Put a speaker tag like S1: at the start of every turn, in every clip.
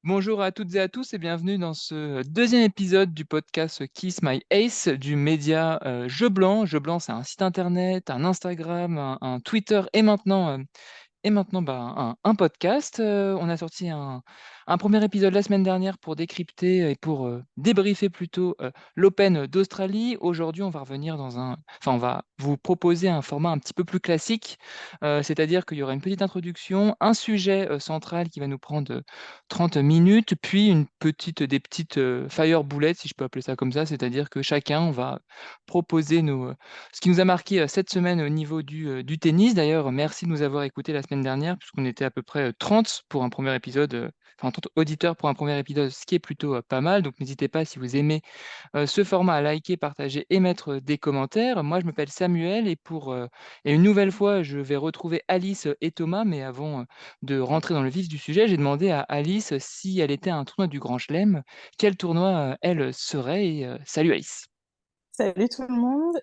S1: Bonjour à toutes et à tous et bienvenue dans ce deuxième épisode du podcast Kiss My Ace du média Jeu Blanc. Jeu Blanc, c'est un site internet, un Instagram, un Twitter et maintenant, un podcast. On a sorti un premier épisode la semaine dernière pour décrypter et pour débriefer plutôt l'Open d'Australie. Aujourd'hui, on va revenir on va vous proposer un format un petit peu plus classique, c'est-à-dire qu'il y aura une petite introduction, un sujet central qui va nous prendre 30 minutes, puis des petites fire bullets, si je peux appeler ça comme ça, c'est-à-dire que chacun, on va proposer ce qui nous a marqué cette semaine au niveau du tennis. D'ailleurs, merci de nous avoir écoutés la semaine dernière, puisqu'on était à peu près 30 pour un premier épisode, enfin 30 auditeurs pour un premier épisode, ce qui est plutôt pas mal. Donc n'hésitez pas, si vous aimez ce format, à liker, partager et mettre des commentaires. Moi, je m'appelle Samuel et une nouvelle fois, je vais retrouver Alice et Thomas. Mais avant de rentrer dans le vif du sujet, j'ai demandé à Alice si elle était à un tournoi du Grand Chelem, quel tournoi elle serait. Salut Alice.
S2: Salut tout le monde.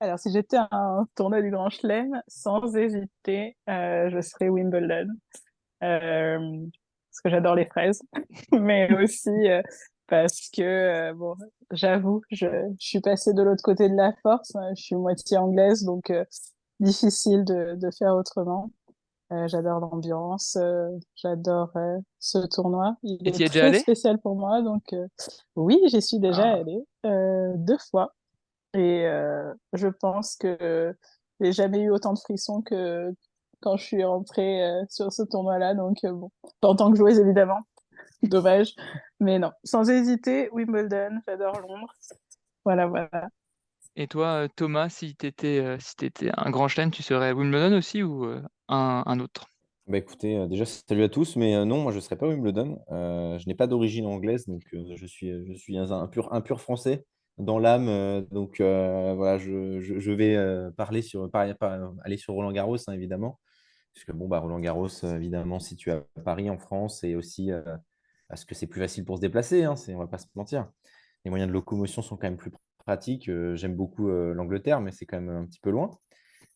S2: Alors, si j'étais à un tournoi du Grand Chelem, sans hésiter, je serais Wimbledon. Parce que j'adore les fraises, mais aussi parce que, bon, j'avoue, je suis passée de l'autre côté de la force. Je suis moitié anglaise, donc difficile de faire autrement. J'adore l'ambiance, j'adore ce tournoi. Il
S1: Et
S2: est
S1: tu y es déjà
S2: très
S1: allé?
S2: spécial pour moi, donc oui, j'y suis déjà
S1: Ah.
S2: allée 2 fois. Et je pense que j'ai jamais eu autant de frissons que quand je suis rentrée sur ce tournoi-là. Donc bon, pas en tant que joueuse évidemment, dommage. Mais non, sans hésiter, Wimbledon, j'adore Londres. Voilà, voilà.
S1: Et toi, Thomas, si t'étais un grand chelem, tu serais Wimbledon aussi ou un autre?
S3: Bah écoutez, déjà salut à tous, mais non, moi je ne serais pas Wimbledon. Je n'ai pas d'origine anglaise, donc je suis un pur français dans l'âme. Donc voilà, je vais aller sur Roland-Garros, hein, évidemment. Puisque bon, bah, Roland-Garros, évidemment, situé à Paris, en France, et aussi parce que c'est plus facile pour se déplacer, hein, on ne va pas se mentir. Les moyens de locomotion sont quand même plus pratiques. J'aime beaucoup l'Angleterre, mais c'est quand même un petit peu loin.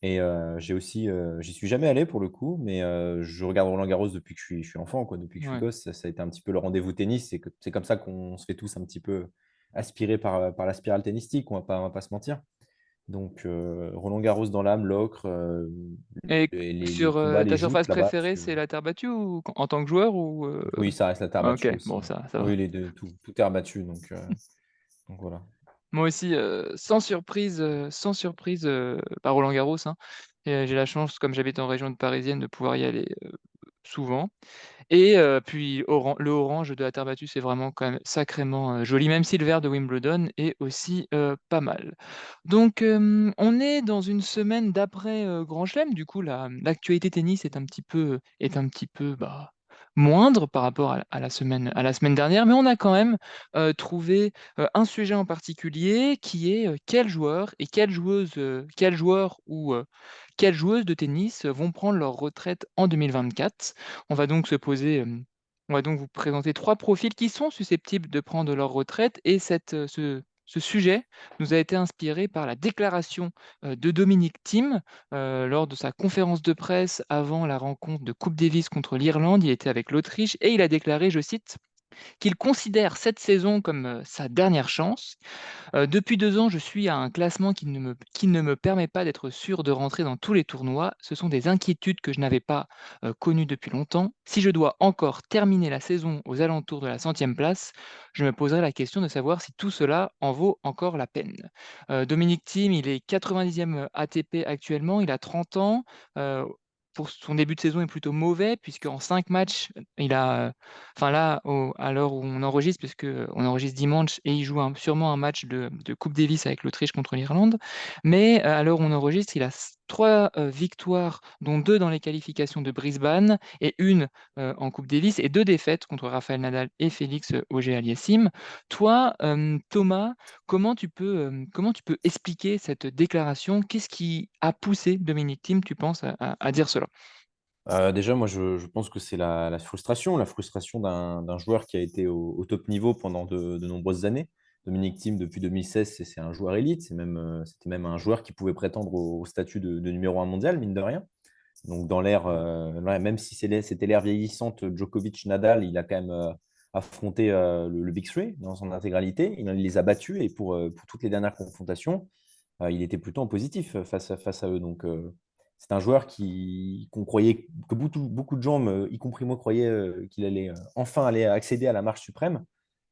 S3: Et j'ai aussi, j'y suis jamais allé pour le coup, mais je regarde Roland-Garros depuis que je suis enfant, quoi, depuis que je suis
S1: Ouais.
S3: gosse. Ça a été un petit peu le rendez-vous tennis. C'est comme ça qu'on se fait tous un petit peu aspirer par la spirale tennistique, on va pas se mentir. Donc Roland-Garros dans l'âme, l'ocre,
S1: Et
S3: les
S1: sur
S3: combats,
S1: ta
S3: les
S1: surface
S3: joutes là-bas, parce
S1: préférée,
S3: que
S1: c'est la terre battue ou en tant que joueur ou
S3: oui, ça reste la terre
S1: ah, ok,
S3: battue aussi,
S1: bon,
S3: hein.
S1: ça va.
S3: Oui, les deux, tout est rebattu, donc voilà.
S1: Moi aussi, sans surprise, par Roland-Garros, hein. Et j'ai la chance, comme j'habite en région parisienne, de pouvoir y aller souvent. Et puis le orange de la terre battue, c'est vraiment quand même sacrément joli, même si le vert de Wimbledon est aussi pas mal. Donc, on est dans une semaine d'après Grand Chelem. Du coup, l'actualité tennis est un petit peu moindre par rapport à la semaine dernière, mais on a quand même trouvé un sujet en particulier qui est quel joueur et quelle joueuse, quel joueur ou quelle joueuse de tennis vont prendre leur retraite en 2024. On va donc se poser, on va donc vous présenter 3 profils qui sont susceptibles de prendre leur retraite et ce sujet nous a été inspiré par la déclaration, de Dominic Thiem, lors de sa conférence de presse avant la rencontre de Coupe Davis contre l'Irlande. Il était avec l'Autriche et il a déclaré, je cite, qu'il considère cette saison comme, sa dernière chance. Depuis 2 ans, je suis à un classement qui ne me permet pas d'être sûr de rentrer dans tous les tournois. Ce sont des inquiétudes que je n'avais pas, connues depuis longtemps. Si je dois encore terminer la saison aux alentours de la 100e place, je me poserai la question de savoir si tout cela en vaut encore la peine. Dominic Thiem, il est 90e ATP actuellement, il a 30 ans. Heu, pour son début de saison est plutôt mauvais puisqu'en 5 matchs, il a, enfin là, à l'heure où on enregistre, puisque on enregistre dimanche et il joue sûrement un match de Coupe Davis avec l'Autriche contre l'Irlande. Mais à l'heure où on enregistre, il a 3 victoires, dont 2 dans les qualifications de Brisbane et une en Coupe Davis et 2 défaites contre Rafael Nadal et Félix Auger-Aliassime. Toi, Thomas, comment tu peux expliquer cette déclaration? Qu'est-ce qui a poussé Dominic Thiem, tu penses, à dire cela?
S3: Déjà, moi, je pense que c'est la frustration d'un joueur qui a été au top niveau pendant de nombreuses années. Dominic Thiem, depuis 2016, c'est un joueur élite. C'était même un joueur qui pouvait prétendre au statut de numéro un mondial, mine de rien. Donc, dans l'ère, ouais, même si c'était l'ère vieillissante, Djokovic, Nadal, il a quand même affronter le Big Three dans son intégralité. Il les a battus et pour toutes les dernières confrontations, il était plutôt en positif face à eux. Donc, c'est un joueur qu'on croyait, que beaucoup de gens, y compris moi, croyaient qu'il allait enfin aller accéder à la marche suprême.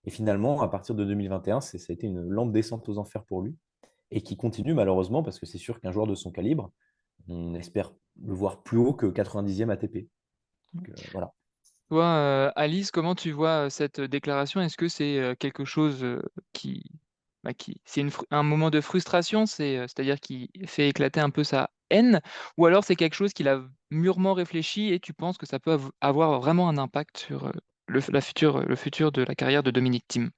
S3: Et finalement, à partir de 2021, ça a été une lente descente aux enfers pour lui et qui continue malheureusement parce que c'est sûr qu'un joueur de son calibre, on espère le voir plus haut que 90e ATP. Donc, voilà.
S1: Toi, Alice, comment tu vois cette déclaration? Est-ce que c'est quelque chose qui, c'est un moment de frustration, c'est-à-dire qui fait éclater un peu sa haine, ou alors c'est quelque chose qu'il a mûrement réfléchi et tu penses que ça peut avoir vraiment un impact sur le futur de la carrière de Dominic Thiem?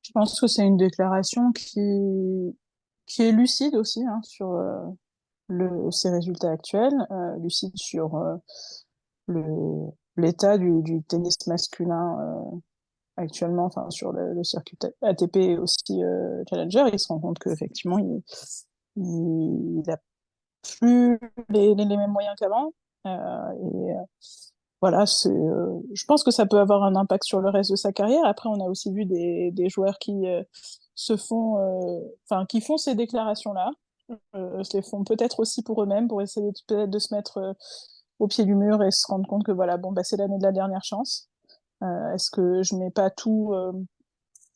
S2: Je pense que c'est une déclaration qui est lucide aussi hein, sur ses résultats actuels, lucide sur le, l'état du tennis masculin actuellement, enfin, sur le circuit ATP et aussi Challenger. Il se rend compte qu'effectivement, il a plus les mêmes moyens qu'avant. Et voilà, je pense que ça peut avoir un impact sur le reste de sa carrière. Après, on a aussi vu des joueurs qui enfin, qui font ces déclarations-là, se les font peut-être aussi pour eux-mêmes, pour essayer peut-être de se mettre au pied du mur et se rendre compte que voilà, bon, bah, c'est l'année de la dernière chance. Est-ce que je mets pas tout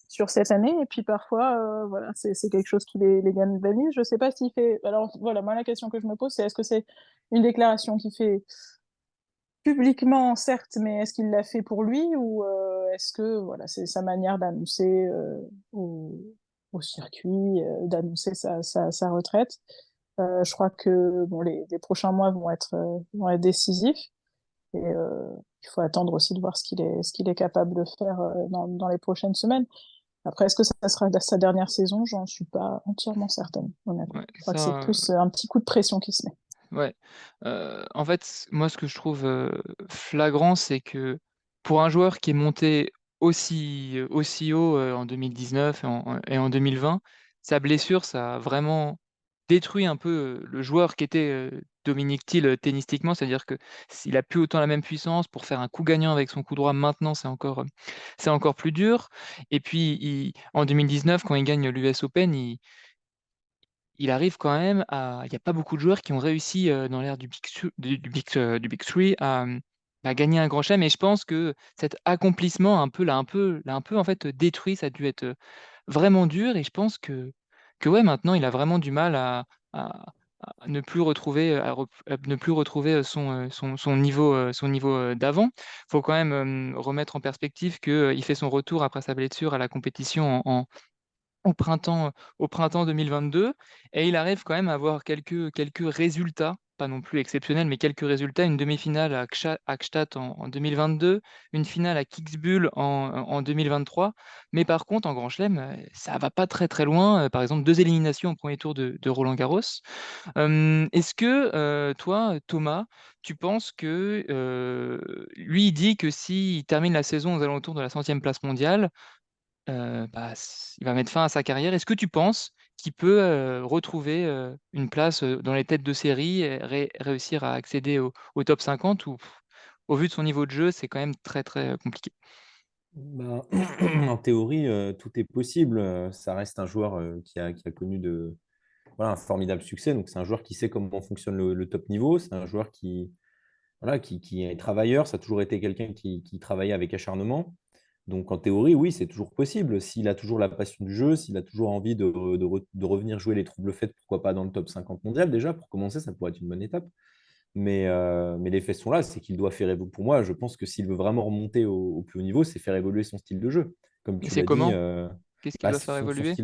S2: sur cette année? Et puis parfois, voilà, c'est quelque chose qui les galvanise. Je sais pas s'il fait. Alors voilà, moi la question que je me pose, c'est est-ce que c'est une déclaration qu'il fait publiquement, certes, mais est-ce qu'il l'a fait pour lui ou est-ce que voilà, c'est sa manière d'annoncer au, au circuit, d'annoncer sa retraite? Je crois que bon, les prochains mois vont être décisifs et il faut attendre aussi de voir ce qu'il est capable de faire dans les prochaines semaines. Après, est-ce que ça sera sa dernière saison? J'en suis pas entièrement certaine, honnêtement.
S1: Ouais,
S2: Je crois que c'est
S1: ça,
S2: plus un petit coup de pression qui se met.
S1: ouais. En fait, moi, ce que je trouve, flagrant, c'est que pour un joueur qui est monté aussi haut, en 2019 et en 2020, sa blessure, ça a vraiment détruit un peu, le joueur qu'était, Dominic Thiem, tennistiquement. C'est-à-dire que s'il a plus autant la même puissance pour faire un coup gagnant avec son coup droit maintenant, c'est encore plus dur et puis en 2019, quand il gagne l'US Open, il arrive quand même à il y a pas beaucoup de joueurs qui ont réussi, dans l'ère du Big Three à gagner un grand chelem et je pense que cet accomplissement l'a un peu en fait, détruit. Ça a dû être, vraiment dur et je pense que ouais, maintenant il a vraiment du mal à à ne plus retrouver, à ne plus retrouver, son niveau, d'avant. Faut quand même, remettre en perspective que, il fait son retour après sa blessure à la compétition au printemps, au printemps 2022 et il arrive quand même à avoir quelques résultats, pas non plus exceptionnels, mais quelques résultats. Une demi-finale à Gstaad en 2022, une finale à Kitzbühel en 2023. Mais par contre, en Grand Chelem, ça va pas très, très loin. Par exemple, 2 éliminations au premier tour de Roland-Garros. Est-ce que, toi, Thomas, tu penses que, lui, il dit que s'il termine la saison aux alentours de la 100e place mondiale, bah, il va mettre fin à sa carrière. Est-ce que tu penses qu'il peut, retrouver, une place, dans les têtes de série et réussir à accéder au top 50 ou au vu de son niveau de jeu, c'est quand même très, très, compliqué?
S3: Ben, en théorie, tout est possible. Ça reste un joueur qui a connu voilà, un formidable succès. Donc, c'est un joueur qui sait comment fonctionne le top niveau. C'est un joueur voilà, qui est travailleur. Ça a toujours été quelqu'un qui travaillait avec acharnement. Donc, en théorie, oui, c'est toujours possible. S'il a toujours la passion du jeu, s'il a toujours envie de revenir jouer les troubles faits, pourquoi pas dans le top 50 mondial déjà, pour commencer, ça pourrait être une bonne étape. Mais les faits sont là, c'est qu'il doit faire évoluer. Pour moi, je pense que s'il veut vraiment remonter au plus haut niveau, c'est faire évoluer son style de jeu. Comme
S1: Et
S3: tu
S1: c'est
S3: l'as dit,
S1: comment? Qu'est-ce qu'il
S3: bah,
S1: doit faire évoluer?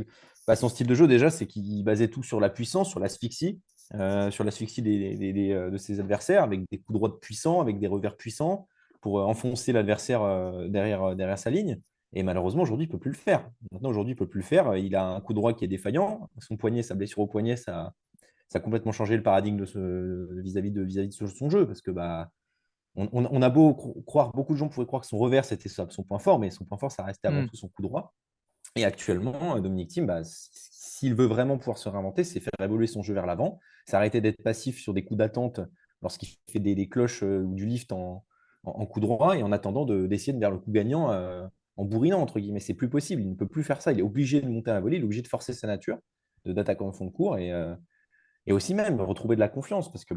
S3: son style de jeu, déjà, c'est qu'il basait tout sur la puissance, sur l'asphyxie de ses adversaires, avec des coups droits puissants, avec des revers puissants, pour enfoncer l'adversaire derrière sa ligne. Et malheureusement, aujourd'hui, il ne peut plus le faire. Maintenant, aujourd'hui, il ne peut plus le faire. Il a un coup droit qui est défaillant. Son poignet, sa blessure au poignet, ça a complètement changé le paradigme vis-à-vis de son jeu. Parce que bah, on a beau croire, beaucoup de gens pourraient croire que son revers, c'était son point fort, mais son point fort, ça restait avant
S1: Mmh.
S3: tout son coup droit. Et actuellement, Dominic Thiem, bah, s'il veut vraiment pouvoir se réinventer, c'est faire évoluer son jeu vers l'avant, c'est arrêter d'être passif sur des coups d'attente lorsqu'il fait des cloches ou du lift en coup droit et en attendant d'essayer de faire le coup gagnant en bourrinant, entre guillemets. C'est plus possible. Il ne peut plus faire ça. Il est obligé de monter à la volée, il est obligé de forcer sa nature d'attaquant en fond de cours et aussi même retrouver de la confiance parce que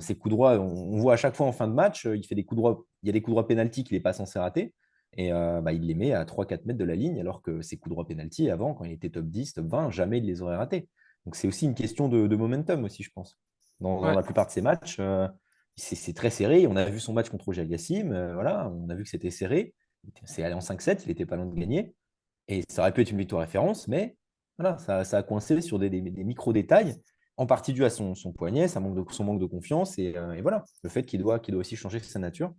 S3: ses coups droits, on voit à chaque fois en fin de match, il fait des coups droits, il y a des coups droits pénalty qu'il n'est pas censé rater et il les met à 3-4 mètres de la ligne alors que ses coups droits pénalty avant, quand il était top 10, top 20, jamais il les aurait ratés. Donc c'est aussi une question de momentum aussi, je pense. Dans
S1: Ouais.
S3: la plupart de ses matchs, c'est très serré. On a vu son match contre Roger Agassim, voilà, on a vu que c'était serré. C'est allé en 5-7, il n'était pas loin de gagner. Et ça aurait pu être une victoire référence, mais voilà, ça a coincé sur des micro-détails, en partie dû à son poignet, son manque de confiance, et voilà, le fait qu'il doit aussi changer sa nature.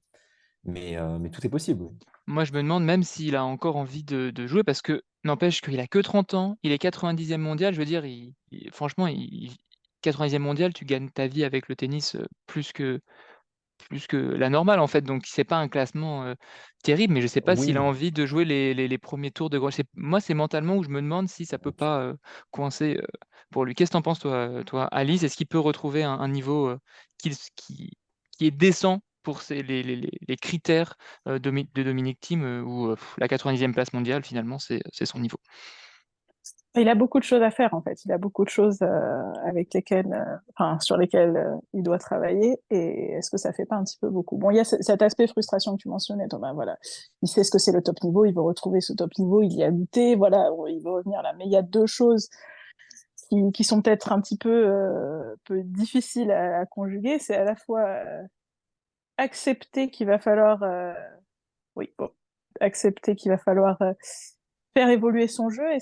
S3: Mais tout est possible. Oui.
S1: Moi, je me demande même s'il a encore envie de jouer parce que n'empêche qu'il a que 30 ans, il est 90e mondial, je veux dire, franchement, 90e mondial, tu gagnes ta vie avec le tennis, plus que la normale, en fait, donc c'est pas un classement, terrible, mais je sais pas s'il a
S3: Oui,
S1: envie de jouer les 1ers tours de grand moi, c'est mentalement où je me demande si ça peut pas, coincer, pour lui. Qu'est-ce que tu en penses toi, Alice? Est-ce qu'il peut retrouver un niveau, qu'il s qui est décent pour les critères, de Dominic Thiem, où, la 90e place mondiale, finalement, c'est son niveau?
S2: Il a beaucoup de choses à faire en fait. Il a beaucoup de choses avec lesquelles, enfin, sur lesquelles il doit travailler. Et est-ce que ça fait pas un petit peu beaucoup? Bon, il y a cet aspect frustration que tu mentionnais, Thomas. Voilà, il sait ce que c'est le top niveau. Il veut retrouver ce top niveau. Il y a goûté. Voilà, il veut revenir là. Mais il y a deux choses qui sont peut-être un petit peu difficiles à conjuguer. C'est à la fois accepter qu'il va falloir, oui, bon, accepter qu'il va falloir faire évoluer son jeu et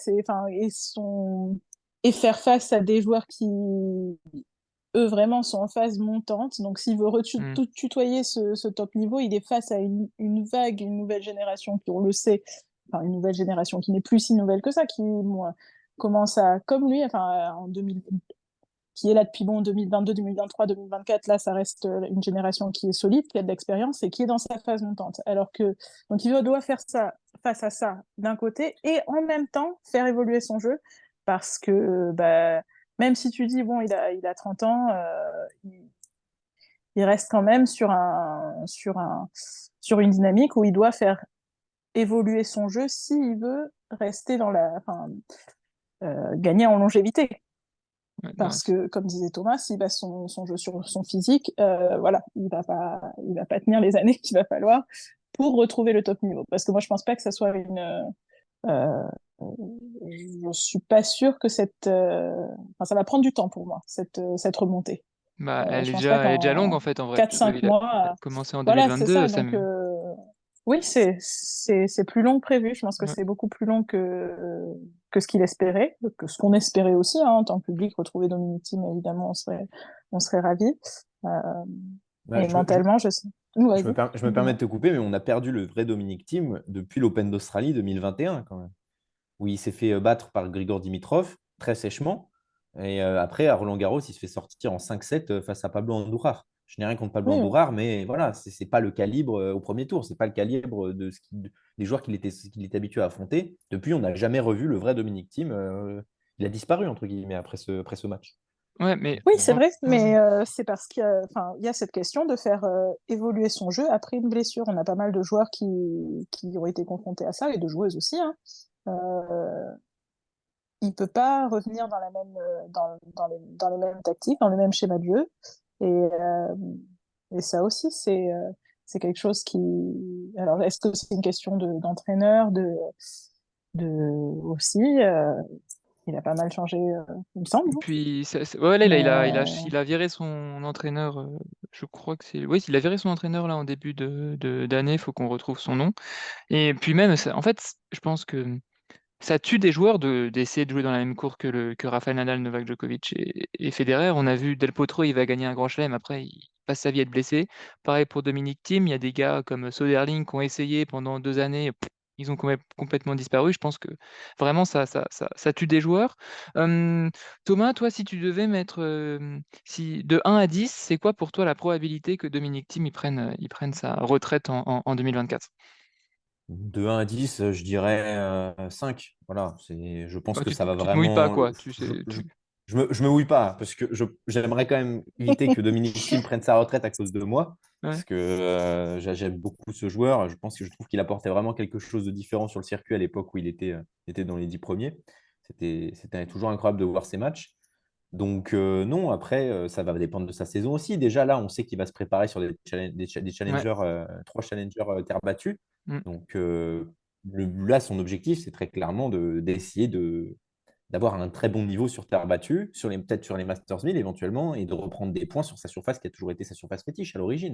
S2: et faire face à des joueurs qui eux vraiment sont en phase montante. Donc s'il veut
S1: Mmh.
S2: tutoyer ce top niveau, il est face à une vague, une nouvelle génération qui, on le sait, enfin une nouvelle génération qui n'est plus si nouvelle que ça, qui commence à, comme lui, enfin en 2000, qui est là depuis 2022, 2023, 2024, là ça reste une génération qui est solide, qui a de l'expérience et qui est dans sa phase montante. Alors que donc il doit faire ça face à ça d'un côté et en même temps faire évoluer son jeu parce que même si tu dis bon il a 30 ans, il reste quand même sur une dynamique où il doit faire évoluer son jeu s'il veut rester gagner en longévité.
S1: Ouais, non,
S2: Parce que, comme disait Thomas, s'il base son jeu sur son physique, voilà, il va pas tenir les années qu'il va falloir pour retrouver le top niveau. Parce que moi, je pense pas que ça soit euh, je suis pas sûre que enfin, ça va prendre du temps pour moi, cette remontée.
S1: elle
S2: Je
S1: est
S2: pense pas
S1: déjà longue, en
S2: qu'en
S1: fait, en vrai, parce
S2: 4-5
S1: qu'il a
S2: mois,
S1: commencé en
S2: voilà, c'est
S1: 2022,
S2: ça.
S1: ça
S2: Donc, oui, c'est plus long que prévu. Je pense que
S1: ouais.
S2: c'est beaucoup plus long que ce qu'il espérait, que ce qu'on espérait aussi, hein, en tant que public. Retrouver Dominic Thiem, évidemment, on serait ravis. Euh,
S3: Bah,
S2: et mentalement, je sais. Oui, vas-y,
S3: je me permets
S2: dis-moi.
S3: de te couper, mais on a perdu le vrai Dominic Thiem depuis l'Open d'Australie 2021 quand même, où il s'est fait battre par Grigor Dimitrov très sèchement. Et après, à Roland-Garros, il se fait sortir en 5-7 face à Pablo Andújar. Je n'ai rien contre Pablo
S2: Oui, oui.
S3: Andújar, mais voilà, c'est pas le calibre au premier tour, c'est pas le calibre des joueurs qu'il était habitué à affronter. Depuis, on n'a jamais revu le vrai Dominic Thiem. Il a disparu, entre guillemets, après ce match.
S1: Ouais, mais
S2: Oui, c'est vrai,
S1: ouais, ouais.
S2: mais c'est parce qu'il y a cette question de faire évoluer son jeu après une blessure. On a pas mal de joueurs qui ont été confrontés à ça, et de joueuses aussi, hein. Euh, il peut pas revenir dans la même dans les mêmes tactiques, dans le même schéma de jeu. Et ça aussi, c'est quelque chose qui. Alors, est-ce que c'est une question d'entraîneur, de aussi il a pas mal changé, il me semble, hein.
S1: Puis ouais, là,
S2: Mais
S1: il a viré son entraîneur, je crois que c'est oui, il a viré son entraîneur là en début d'année, il faut qu'on retrouve son nom et puis même ça en fait, je pense que ça tue des joueurs d'essayer de jouer dans la même cour que Rafael Nadal, Novak Djokovic et Federer. On a vu Del Potro, il va gagner un grand chelem, après il passe sa vie à être blessé. Pareil pour Dominic Thiem, il y a des gars comme Soderling qui ont essayé pendant 2 années, ils ont complètement disparu. Je pense que vraiment ça tue des joueurs. Thomas, toi, si tu devais mettre, si de 1 à 10, c'est quoi pour toi la probabilité que Dominic Thiem il prenne sa retraite en 2024?
S3: De 1 à 10, je dirais 5. Voilà, je pense
S1: Ouais,
S3: que ça va
S1: tu te mouilles pas
S3: vraiment.
S1: quoi, tu sais, tu.
S3: Je me mouille pas, hein, parce que j'aimerais quand même éviter que Dominic Thiem prenne sa retraite à cause de moi,
S1: Ouais,
S3: parce que j'aime beaucoup ce joueur. Je trouve qu'il apportait vraiment quelque chose de différent sur le circuit à l'époque où était dans les 10 premiers. C'était toujours incroyable de voir ses matchs. Donc non, après, ça va dépendre de sa saison aussi. Déjà là, on sait qu'il va se préparer sur des
S1: ouais.
S3: challengers, 3 challengers terre battue.
S1: Mm.
S3: Donc là, son objectif, c'est très clairement d'essayer d'avoir un très bon niveau sur terre battue, peut-être sur les Masters 1000 éventuellement, et de reprendre des points sur sa surface qui a toujours été sa surface fétiche à l'origine.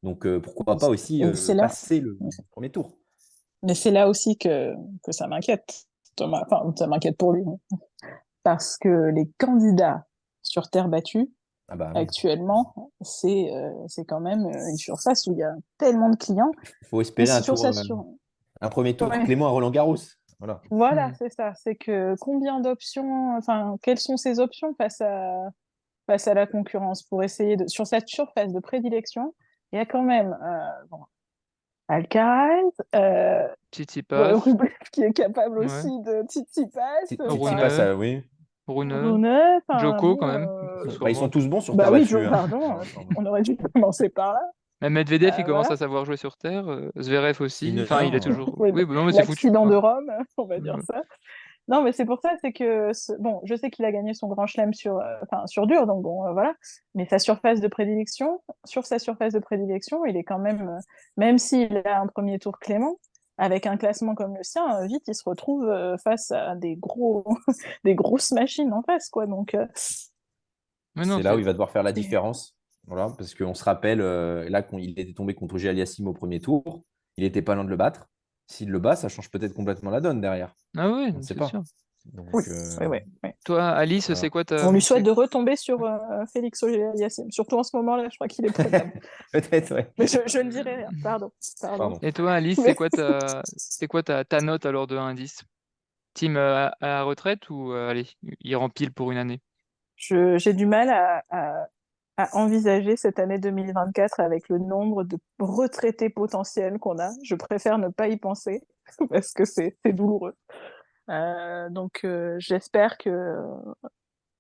S3: Donc pourquoi pas aussi
S2: Et c'est là,
S3: passer le premier tour.
S2: mais c'est là aussi que ça m'inquiète, Thomas. Enfin, ça m'inquiète pour lui, hein. Parce que les candidats sur terre battue,
S3: Ah bah oui,
S2: actuellement, c'est quand même une surface où il y a tellement de clients.
S3: il faut
S2: Et
S3: espérer
S2: sur sa sur...
S3: un premier tour
S2: Ouais.
S3: Clément à Roland-Garros. Voilà.
S2: Voilà,
S1: Mm.
S2: c'est ça. C'est que combien d'options, enfin, quelles sont ses options face à la concurrence pour essayer de, sur cette surface de prédilection, il y a quand même bon, Alcaraz,
S1: Tsitsipas,
S2: Rublev qui est capable aussi
S1: ouais.
S2: de Tsitsipas, enfin,
S3: Tsitsipas,
S1: Rune,
S3: oui.
S1: Rune,
S2: Rune, enfin
S1: Joko quand
S2: bon,
S1: même.
S3: Bah, ils sont
S1: Sûrement.
S3: tous bons sur
S2: bah
S3: terre
S2: oui,
S3: battue, hein.
S2: pardon, on aurait dû commencer par là.
S1: Même Medvedev, il commence
S2: Voilà.
S1: à savoir jouer sur terre. Zverev aussi.
S3: Sinner,
S1: Enfin, il a toujours.
S2: Oui,
S1: Oui, bah non, mais c'est foutu.
S2: l'accident de
S1: Enfin,
S2: Rome, on va dire
S1: euh,
S2: ça. Non, mais c'est pour ça, c'est que bon, je sais qu'il a gagné son grand chelem sur, enfin, sur dur, donc bon, voilà. Mais sa surface de prédilection, sur sa surface de prédilection, il est quand même, même s'il a un premier tour clément, avec un classement comme le sien, vite il se retrouve face à des gros, des grosses machines en face, quoi. Donc,
S1: mais non,
S3: c'est là où
S1: c'est.
S3: il va devoir faire la
S2: c'est-
S3: différence. Voilà, parce qu'on se rappelle, là, quand il était tombé contre Aliassime au premier tour, il n'était pas loin de le battre. S'il le bat, ça change peut-être complètement la donne derrière.
S1: Ah oui,
S3: On ne sait
S1: c'est
S3: pas.
S1: sûr.
S2: oui,
S3: Donc,
S2: oui, oui, oui.
S1: Toi, Alice, c'est
S3: voilà.
S1: quoi ta.
S2: On lui souhaite de retomber sur Félix Auger-Aliassime, surtout en ce moment-là, je crois qu'il est prenable.
S3: Peut-être, ouais.
S2: Mais je ne dirai rien, pardon, pardon.
S3: Pardon.
S1: Et toi, Alice,
S2: Mais
S1: c'est quoi ta note alors de 1 à 10? Team à la retraite ou allez, il rempile pour une année?
S2: j'ai du mal à envisager cette année 2024 avec le nombre de retraités potentiels qu'on a. Je préfère ne pas y penser parce que c'est douloureux. Donc j'espère que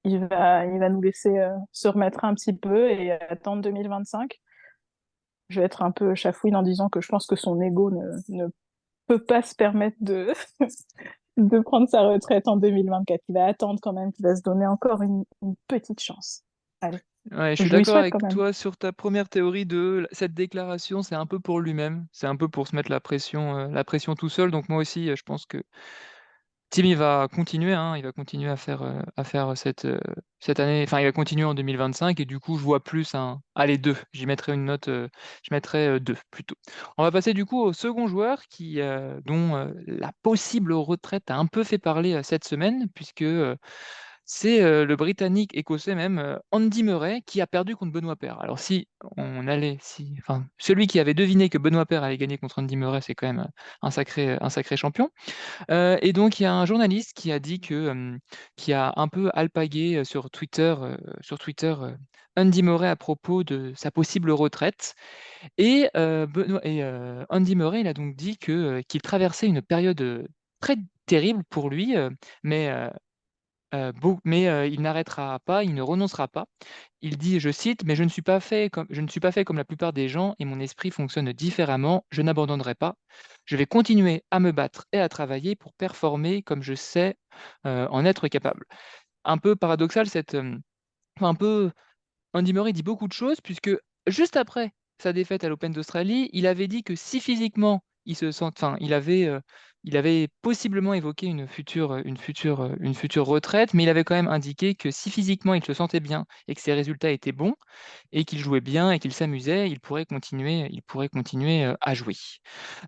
S2: il va nous laisser se remettre un petit peu et attendre 2025. Je vais être un peu chafouine en disant que je pense que son ego ne peut pas se permettre de prendre sa retraite en 2024. Il va attendre quand même, qu'il va se donner encore une petite chance. Allez,
S1: Ouais, je suis
S2: je lui
S1: d'accord
S2: souhaite quand
S1: avec
S2: même.
S1: toi sur ta première théorie de cette déclaration, c'est un peu pour lui-même, c'est un peu pour se mettre la pression tout seul. Donc moi aussi, je pense que Tim, il va continuer, hein, il va continuer à faire cette année. Enfin, il va continuer en 2025 et du coup, je vois plus un. Allez, 2. J'y mettrai une note. Je mettrai 2 plutôt. On va passer du coup au second joueur dont la possible retraite a un peu fait parler cette semaine, puisque c'est le Britannique écossais même, Andy Murray, qui a perdu contre Benoît Paire. Alors enfin, celui qui avait deviné que Benoît Paire allait gagner contre Andy Murray, c'est quand même un sacré champion. Et donc il y a un journaliste qui a dit qui a un peu alpagué sur Twitter, Andy Murray à propos de sa possible retraite. Andy Murray, il a donc dit qu'il traversait une période très terrible pour lui, mais il n'arrêtera pas, il ne renoncera pas. Il dit, je cite: «Mais je ne suis pas fait comme la plupart des gens et mon esprit fonctionne différemment. Je n'abandonnerai pas. Je vais continuer à me battre et à travailler pour performer comme je sais, en être capable». Un peu paradoxal enfin un peu Andy Murray dit beaucoup de choses puisque juste après sa défaite à l'Open d'Australie, il avait dit que si physiquement il se sent, enfin, il avait possiblement évoqué une future retraite, mais il avait quand même indiqué que si physiquement il se sentait bien et que ses résultats étaient bons et qu'il jouait bien et qu'il s'amusait, il pourrait continuer à jouer.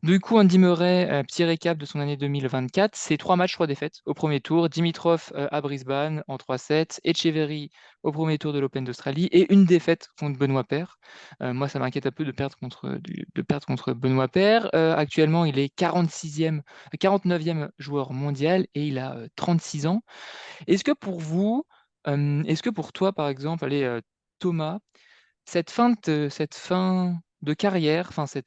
S1: Du coup, Andy Murray, petit récap de son année 2024, c'est 3 matchs, 3 défaites au premier tour. Dimitrov à Brisbane en 3-7, Etcheverry au premier tour de l'Open d'Australie et une défaite contre Benoît Paire. Moi, ça m'inquiète un peu de perdre contre Benoît Paire. Actuellement, il est 49e joueur mondial et il a 36 ans. Est-ce que pour vous, est-ce que pour toi, par exemple, allez, Thomas, cette fin de carrière, enfin ces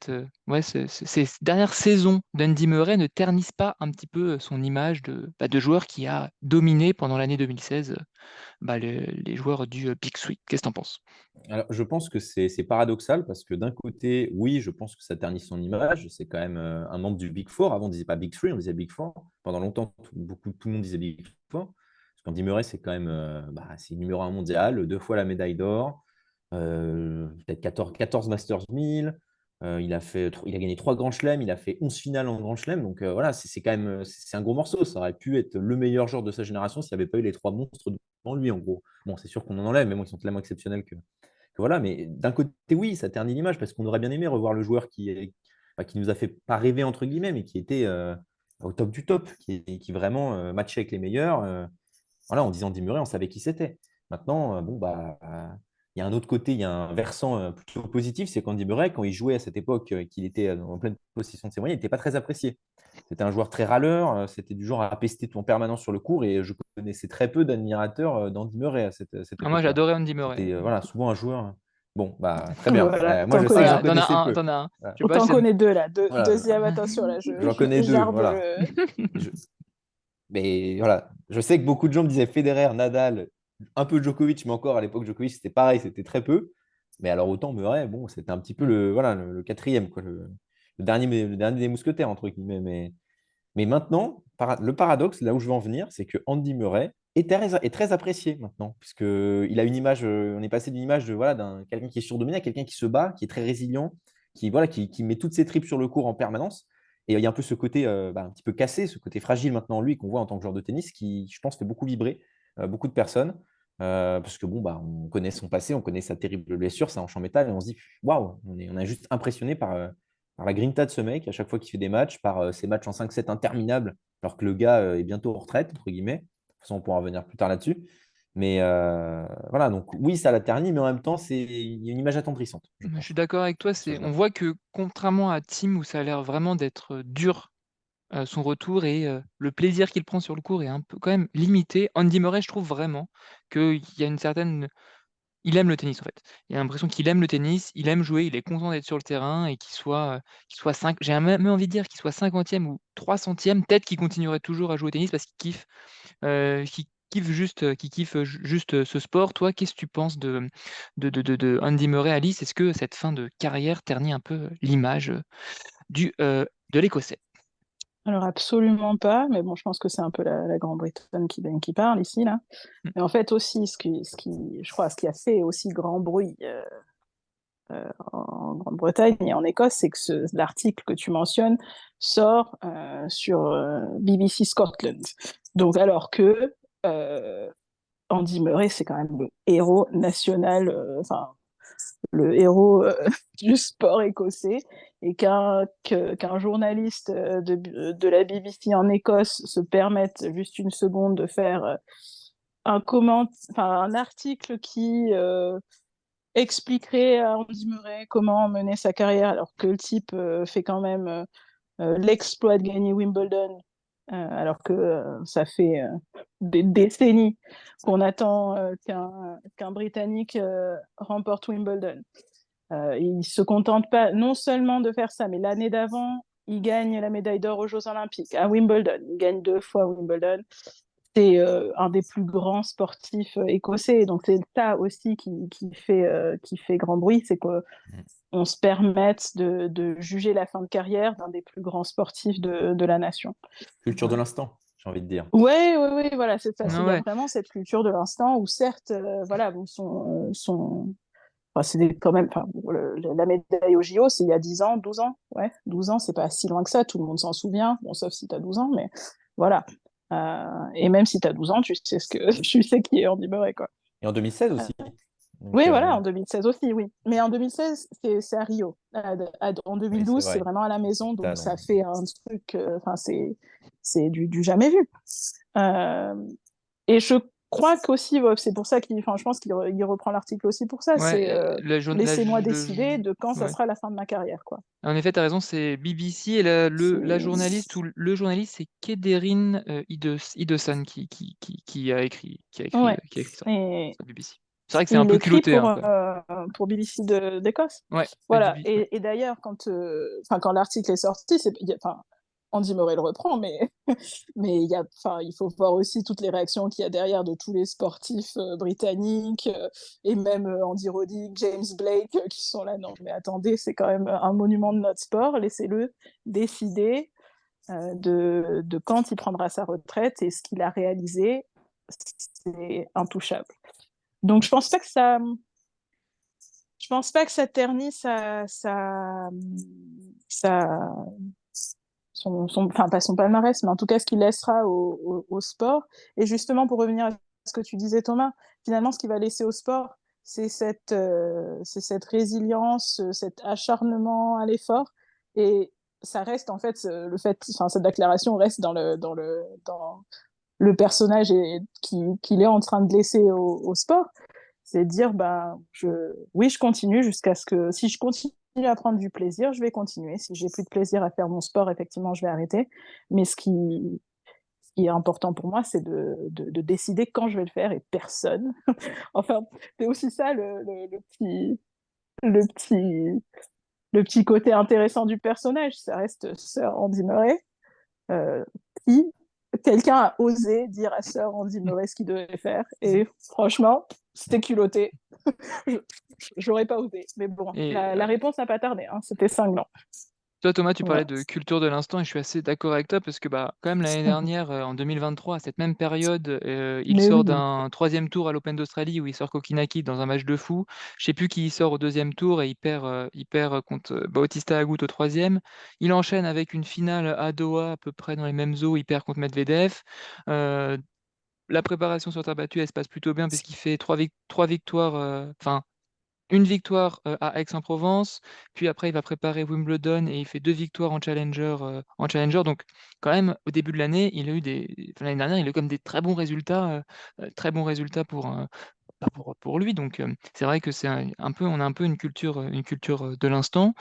S1: dernières saisons d'Andy Murray ne ternissent pas un petit peu son image de joueur qui a dominé pendant l'année 2016 les joueurs du Big Three. Qu'est-ce que tu en penses?
S3: Alors, je pense que c'est paradoxal parce que d'un côté, oui, je pense que ça ternit son image. C'est quand même un membre du Big Four. Avant, on ne disait pas Big Three, on disait Big Four. Pendant longtemps, tout le monde disait Big Four. Parce qu'Andy Murray, c'est quand même c'est numéro un mondial, 2 fois la médaille d'or, peut-être 14 Masters 1000. Il a gagné 3 grands chelems, il a fait 11 finales en grand chelem. Donc voilà, c'est quand même c'est un gros morceau. Ça aurait pu être le meilleur joueur de sa génération s'il n'y avait pas eu les 3 monstres devant lui, en gros. Bon, c'est sûr qu'on en enlève, mais bon, ils sont tellement exceptionnels que voilà, mais d'un côté, oui, ça ternit l'image parce qu'on aurait bien aimé revoir le joueur qui nous a fait pas rêver, entre guillemets, mais qui était au top du top, qui vraiment matchait avec les meilleurs. Voilà, en disant Andy Murray, on savait qui c'était. Maintenant, il y a un autre côté, il y a un versant plutôt positif, c'est qu'Andy Murray, quand il jouait à cette époque, qu'il était en pleine possession de ses moyens, il n'était pas très apprécié. C'était un joueur très râleur, c'était du genre à pester tout en permanence sur le court, et je connaissais très peu d'admirateurs d'Andy Murray à cette
S1: Ah, moi,
S3: époque-là.
S1: j'adorais Andy Murray.
S3: C'était voilà, souvent un joueur. Bon, très bien.
S2: Voilà,
S3: Moi,
S2: t'en
S3: je sais que
S2: connais
S3: j'en
S2: un.
S1: T'en as
S3: connaissais
S1: un,
S3: peu.
S1: t'en as un.
S3: Voilà.
S1: Je sais
S2: On
S1: pas,
S2: t'en connaît deux là,
S3: Voilà,
S2: deuxième, attention là,
S3: j'en connais deux.
S2: j'arbre
S3: Voilà. Je- Mais voilà, je sais que beaucoup de gens me disaient Federer, Nadal, un peu Djokovic, mais encore à l'époque, Djokovic, c'était pareil, c'était très peu. Mais alors autant Murray, bon, c'était un petit peu le quatrième, quoi, le dernier des mousquetaires, entre guillemets. Mais maintenant, le paradoxe, là où je veux en venir, c'est que Andy Murray est très apprécié maintenant, puisqu'il a une image, on est passé d'une image de voilà, d'un quelqu'un qui est surdominé à quelqu'un qui se bat, qui est très résilient, qui met toutes ses tripes sur le court en permanence. Et il y a un peu ce côté un petit peu cassé, ce côté fragile maintenant en lui qu'on voit en tant que joueur de tennis, qui, je pense, fait beaucoup vibrer beaucoup de personnes. Parce que on connaît son passé, on connaît sa terrible blessure, c'est un champ métal, et on se dit, waouh, on est juste impressionné par la grinta de ce mec à chaque fois qu'il fait des matchs, par ses matchs en 5-7 interminables, alors que le gars est bientôt en retraite, entre guillemets. De toute façon, on pourra revenir plus tard là-dessus. Mais voilà, donc oui, ça l'a terni, mais en même temps, il y a une image attendrissante, je
S1: Je suis
S3: pense,
S1: d'accord avec toi. On
S3: personnellement.
S1: voit que contrairement à Tim, où ça a l'air vraiment d'être dur, son retour et le plaisir qu'il prend sur le court est un peu quand même limité. Andy Murray, je trouve vraiment qu'il y a une certaine il aime le tennis, en fait. Il a l'impression qu'il aime le tennis, il aime jouer, il est content d'être sur le terrain et qu'il soit 5 j'ai même envie de dire qu'il soit 50e ou 300e, peut-être qu'il continuerait toujours à jouer au tennis parce qu'il kiffe juste, ce sport. Toi, qu'est-ce que tu penses de Andy Murray, Alice? Est-ce que cette fin de carrière ternit un peu l'image, de l'Écossais?
S2: Alors absolument pas, mais bon, je pense que c'est un peu la Grande-Bretagne qui parle ici là.
S1: Mmh.
S2: Mais en fait aussi, je crois, ce qui a fait aussi grand bruit en Grande-Bretagne et en Écosse, c'est que l'article que tu mentionnes sort sur BBC Scotland. Donc alors que Andy Murray, c'est quand même le héros national, enfin le héros du sport écossais, et qu'un journaliste de la BBC en Écosse se permette juste une seconde de faire un article qui expliquerait à Andy Murray comment mener sa carrière, alors que le type fait quand même l'exploit de gagner Wimbledon, alors que ça fait des décennies qu'on attend qu'un Britannique remporte Wimbledon. Il ne se contente pas non seulement de faire ça, mais l'année d'avant, il gagne la médaille d'or aux Jeux Olympiques à Wimbledon. Il gagne 2 fois Wimbledon. C'est un des plus grands sportifs écossais. Donc c'est ça aussi qui fait grand bruit, c'est qu'on se permette de juger la fin de carrière d'un des plus grands sportifs de la nation.
S3: Culture de l'instant, j'ai envie de dire.
S2: Ouais, ouais, ouais, voilà, c'est ça.
S1: Ah
S2: Il y a
S1: ouais.
S2: vraiment cette culture de l'instant où certes, voilà, enfin, c'est quand même, enfin, la médaille au JO, c'est il y a 10 ans, 12 ans. Ouais, 12 ans, c'est pas si loin que ça, tout le monde s'en souvient, bon, sauf si tu as 12 ans, mais voilà. Et même si tu as 12 ans, tu sais tu sais qui est Andy Murray, quoi.
S3: Et en 2016
S2: Euh,
S3: aussi. Donc,
S2: oui, voilà, en 2016 aussi, oui. Mais en 2016, c'est à Rio. En
S3: oui, c'est
S2: 2012, c'est
S3: vrai.
S2: vraiment à la maison,
S3: T'as
S2: donc ça
S3: dans-
S2: fait un truc, enfin, c'est du jamais vu. Euh, et je crois qu'aussi, ouais, c'est pour ça je pense qu'il reprend l'article aussi pour ça,
S1: Ouais,
S2: c'est
S1: la jaune la
S2: laissez-moi
S1: j
S2: décider de quand ça
S1: ouais.
S2: sera la fin de ma carrière, quoi.
S1: En effet, tu as raison, c'est BBC et la journaliste
S2: C'est...
S1: ou le journaliste, c'est Kederin, Iddessan qui a écrit
S2: Ouais.
S1: qui a écrit ça
S2: Et,
S1: sur BBC. C'est vrai que c'est un
S2: Il
S1: peu
S2: écrit
S1: culotté, hein, quand même.
S2: pour BBC d'Écosse.
S1: Ouais,
S2: Voilà.
S1: ouais.
S2: Et d'ailleurs, quand l'article est sorti, Andy Murray le reprend, mais, mais il faut voir aussi toutes les réactions qu'il y a derrière de tous les sportifs britanniques, et même Andy Roddick, James Blake, qui sont là. Non, mais attendez, c'est quand même un monument de notre sport. Laissez-le décider de quand il prendra sa retraite, et ce qu'il a réalisé, c'est intouchable. Donc je pense pas que ça ternit sa, enfin pas son palmarès, mais en tout cas ce qu'il laissera au sport. Et justement, pour revenir à ce que tu disais, Thomas, finalement, ce qu'il va laisser au sport, c'est cette résilience, cet acharnement à l'effort. Et ça reste, en fait, enfin, cette déclaration reste dans le personnage qu'il est en train de laisser au sport. C'est dire, oui, je continue jusqu'à ce que, si je continue à prendre du plaisir, je vais continuer. Si j'ai plus de plaisir à faire mon sport, effectivement, je vais arrêter. Mais ce qui est important pour moi, c'est de décider quand je vais le faire, et personne. Enfin, c'est aussi ça le petit, le petit côté intéressant du personnage. Ça reste Sir Andy Murray, euh, qui quelqu'un a osé dire à Sir Andy Murray ce qu'il devait faire. Et franchement, c'était culotté. J'aurais pas osé. Mais bon,
S1: Et
S2: la réponse n'a pas tardé. Hein. C'était cinglant.
S1: toi, Thomas, tu parlais
S2: Voilà.
S1: de culture de l'instant et je suis assez d'accord avec toi parce que bah, quand même l'année dernière, en 2023, à cette même période, il
S2: Mais
S1: sort
S2: oui.
S1: d'un troisième tour à l'Open d'Australie où il sort Kokinaki dans un match de fou. Je sais plus qui il sort au deuxième tour et il perd contre Bautista Agut au troisième. Il enchaîne avec une finale à Doha à peu près dans les mêmes eaux, il perd contre Medvedev. Euh, la préparation sur terre battue, elle se passe plutôt bien puisqu'il fait trois victoires, enfin une victoire à Aix-en-Provence, puis après il va préparer Wimbledon et il fait deux victoires en Challenger. Donc quand même, au début de l'année, il a eu enfin, l'année dernière, il a eu comme des très bons résultats pour lui. Donc c'est vrai que c'est un peu, on a un peu une culture de l'instant.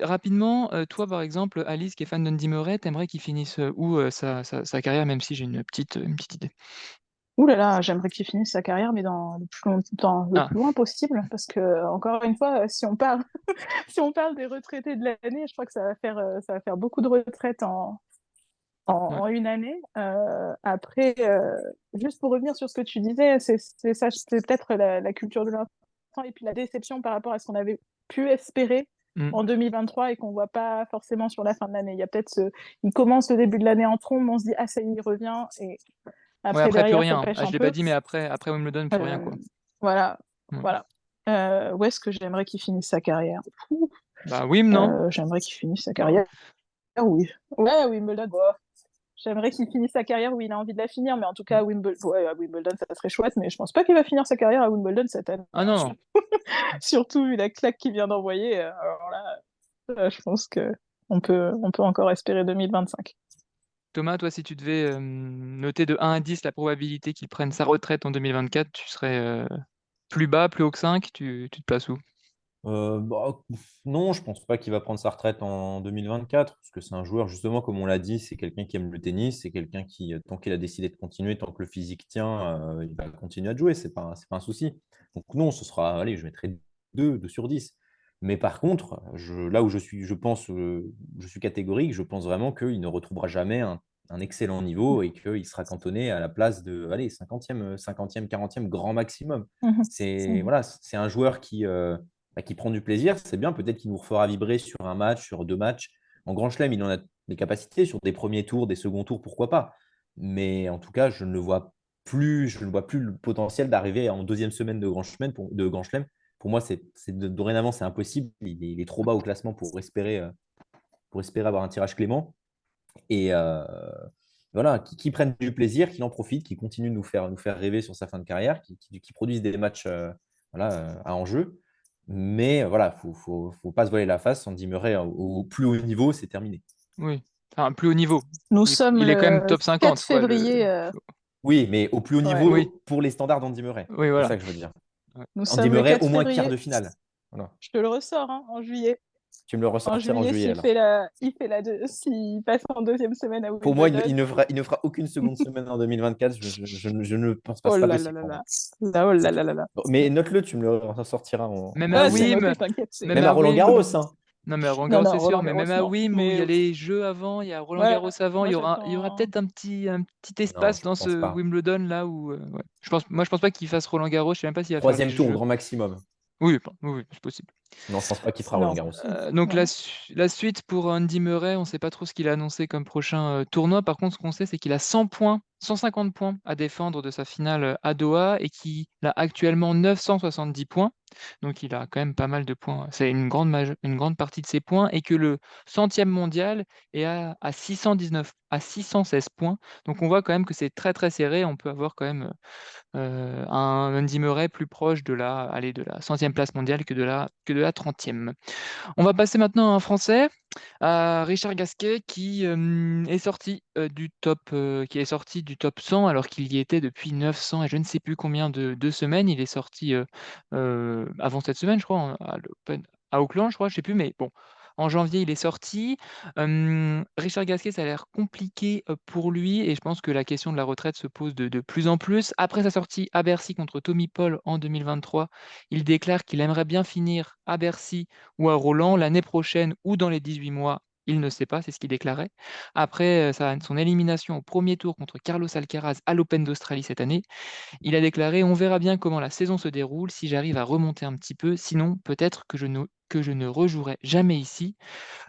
S1: Rapidement, toi par exemple, Alice qui est fan d'Andy Murray, t'aimerais qu'il finisse où sa carrière, même si j'ai une petite idée.
S2: Ouh là là, j'aimerais qu'il finisse sa carrière, mais dans le
S1: Ah,
S2: plus loin possible, parce que encore une fois, si on parle, si on parle des retraités de l'année, je crois que ça va faire beaucoup de retraites
S1: ouais.
S2: en une année. Après, juste pour revenir sur ce que tu disais, c'est peut-être la culture de l'instant et puis la déception par rapport à ce qu'on avait pu espérer
S1: Mm.
S2: en 2023 et qu'on voit pas forcément sur la fin de l'année. Il y a peut-être il commence le début de l'année en trombe, on se dit ah ça y est, il revient, et
S1: Ouais,
S2: après
S1: après plus
S2: derrière ça
S1: rien, hein.
S2: pêche
S1: Ah, je
S2: un
S1: l'ai pas
S2: peu.
S1: dit, mais après Wimbledon, plus rien,
S2: Euh,
S1: quoi.
S2: voilà,
S1: Ouais.
S2: voilà. Où est-ce que j'aimerais qu'il finisse sa carrière? Ouh,
S1: Bah Wim, non?
S2: j'aimerais qu'il finisse sa
S1: Bah,
S2: carrière, oui. Ouais, Wimbledon. J'aimerais qu'il finisse sa carrière où il a envie de la finir, mais en tout cas, à Wimbledon, ça serait chouette, mais je pense pas qu'il va finir sa carrière à Wimbledon cette année.
S1: ah
S2: Hein.
S1: non, non.
S2: Surtout vu la claque qu'il vient d'envoyer, alors là, je pense que on peut encore espérer 2025.
S1: Thomas, toi, si tu devais noter de 1 à 10 la probabilité qu'il prenne sa retraite en 2024, tu serais plus bas, plus haut que 5, tu te places où?
S3: Non, je pense pas qu'il va prendre sa retraite en 2024, parce que c'est un joueur, justement, comme on l'a dit, c'est quelqu'un qui aime le tennis, c'est quelqu'un qui, tant qu'il a décidé de continuer, tant que le physique tient, il va continuer à jouer, c'est pas un souci. Donc non, ce sera, allez, je mettrai 2 sur 10. Mais par contre, là où je suis, je pense, je suis catégorique, je pense vraiment qu'il ne retrouvera jamais un excellent niveau et qu'il sera cantonné à la place de, allez, 50e, 40e grand maximum.
S2: Mhm.
S3: C'est
S2: Mhm.
S3: voilà, c'est un joueur qui prend du plaisir, c'est bien. Peut-être qu'il nous refera vibrer sur un match, sur 2 matchs. En Grand Chelem, il en a des capacités. Sur des premiers tours, des seconds tours, pourquoi pas. Mais en tout cas, je ne vois plus le potentiel d'arriver en deuxième semaine de Grand Chelem. Pour moi, dorénavant, c'est impossible. Il est trop bas au classement pour espérer avoir un tirage clément. Et voilà, qui prennent du plaisir, qui en profitent, qui continuent de nous faire rêver sur sa fin de carrière, qui produisent des matchs voilà, à enjeu. Mais voilà, faut pas se voiler la face. Andy Murray au plus haut niveau, c'est terminé.
S1: Oui. Enfin, plus haut niveau.
S2: Nous sommes
S1: Il est quand même
S2: le
S1: top
S2: 4
S1: 50, quoi.
S2: février.
S3: Oui, mais au plus haut
S2: Ouais.
S1: Oui,
S3: niveau pour les standards d'Andy Murray.
S1: oui,
S3: C'est
S1: voilà.
S3: ça que je veux dire.
S1: Ouais.
S2: Nous
S3: Andy
S2: sommes le
S3: Murray,
S2: 4
S3: au moins quart
S2: février.
S3: de finale. Voilà.
S2: Je te le ressors, hein, en juillet.
S3: Tu me le
S2: En
S3: ressortiras en
S2: juillet,
S3: juillet,
S2: s'il
S3: alors.
S2: fait s'il passe en deuxième semaine à
S3: Pour moi,
S2: Wimbledon.
S3: il ne fera aucune seconde semaine en 2024. Je ne pense pas,
S2: Oh
S3: c'est pas
S2: là là
S3: possible
S2: là
S3: pour moi.
S2: là. Là, oh là là là là.
S3: Bon, mais note-le, tu me le ressortiras
S1: Même à
S2: Ah, c'est
S1: Wim,
S2: noté, t'inquiète.
S1: même
S3: même
S1: à
S3: à Roland
S1: Wim.
S3: Garros, hein.
S1: Non, mais à Roland
S2: Non,
S1: Garros,
S2: non,
S1: c'est sûr,
S2: Roland
S1: mais
S2: Garros,
S1: même à
S2: non.
S1: Wim où il y
S2: Mais
S1: a les jeux avant, il y a Roland Garros
S2: voilà,
S1: avant,
S2: moi
S1: il y aura
S2: j'attends.
S1: peut-être un petit
S3: Non,
S1: espace
S3: je
S1: dans
S3: pense
S1: ce
S3: pas.
S1: Wimbledon là où ouais. Je pense pas qu'il fasse Roland Garros, je sais même pas s'il va faire les
S3: Troisième tour,
S1: jeux.
S3: grand maximum.
S1: Oui, oui, oui, c'est possible.
S3: Non, je pense pas qu'il fera Roland
S2: Non,
S3: Garros.
S1: Donc
S2: non.
S1: la suite pour Andy Murray, on ne sait pas trop ce qu'il a annoncé comme prochain tournoi. Par contre, ce qu'on sait, c'est qu'il a 100 points, 150 points à défendre de sa finale à Doha et qu'il a actuellement 970 points. Donc il a quand même pas mal de points. C'est une grande partie de ses points et que le centième mondial est à 619, à 616 points. Donc on voit quand même que c'est très très serré. On peut avoir quand même un Andy Murray plus proche de de la centième place mondiale que de la 30e. On va passer maintenant à un Français, à Richard Gasquet, qui est sorti du top 100 alors qu'il y était depuis 900 et je ne sais plus combien de semaines. Il est sorti avant cette semaine, je crois, à l'Open, à Auckland, je crois, je sais plus, mais bon. En janvier, il est sorti. Richard Gasquet, ça a l'air compliqué pour lui et je pense que la question de la retraite se pose de plus en plus. Après sa sortie à Bercy contre Tommy Paul en 2023, il déclare qu'il aimerait bien finir à Bercy ou à Roland l'année prochaine ou dans les 18 mois. Il ne sait pas, c'est ce qu'il déclarait. Après son élimination au premier tour contre Carlos Alcaraz à l'Open d'Australie cette année, il a déclaré: On verra bien comment la saison se déroule, si j'arrive à remonter un petit peu, sinon peut-être que je ne rejouerai jamais ici.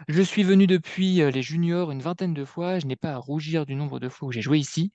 S1: Je suis venu depuis les juniors une vingtaine de fois, je n'ai pas à rougir du nombre de fois où j'ai joué ici.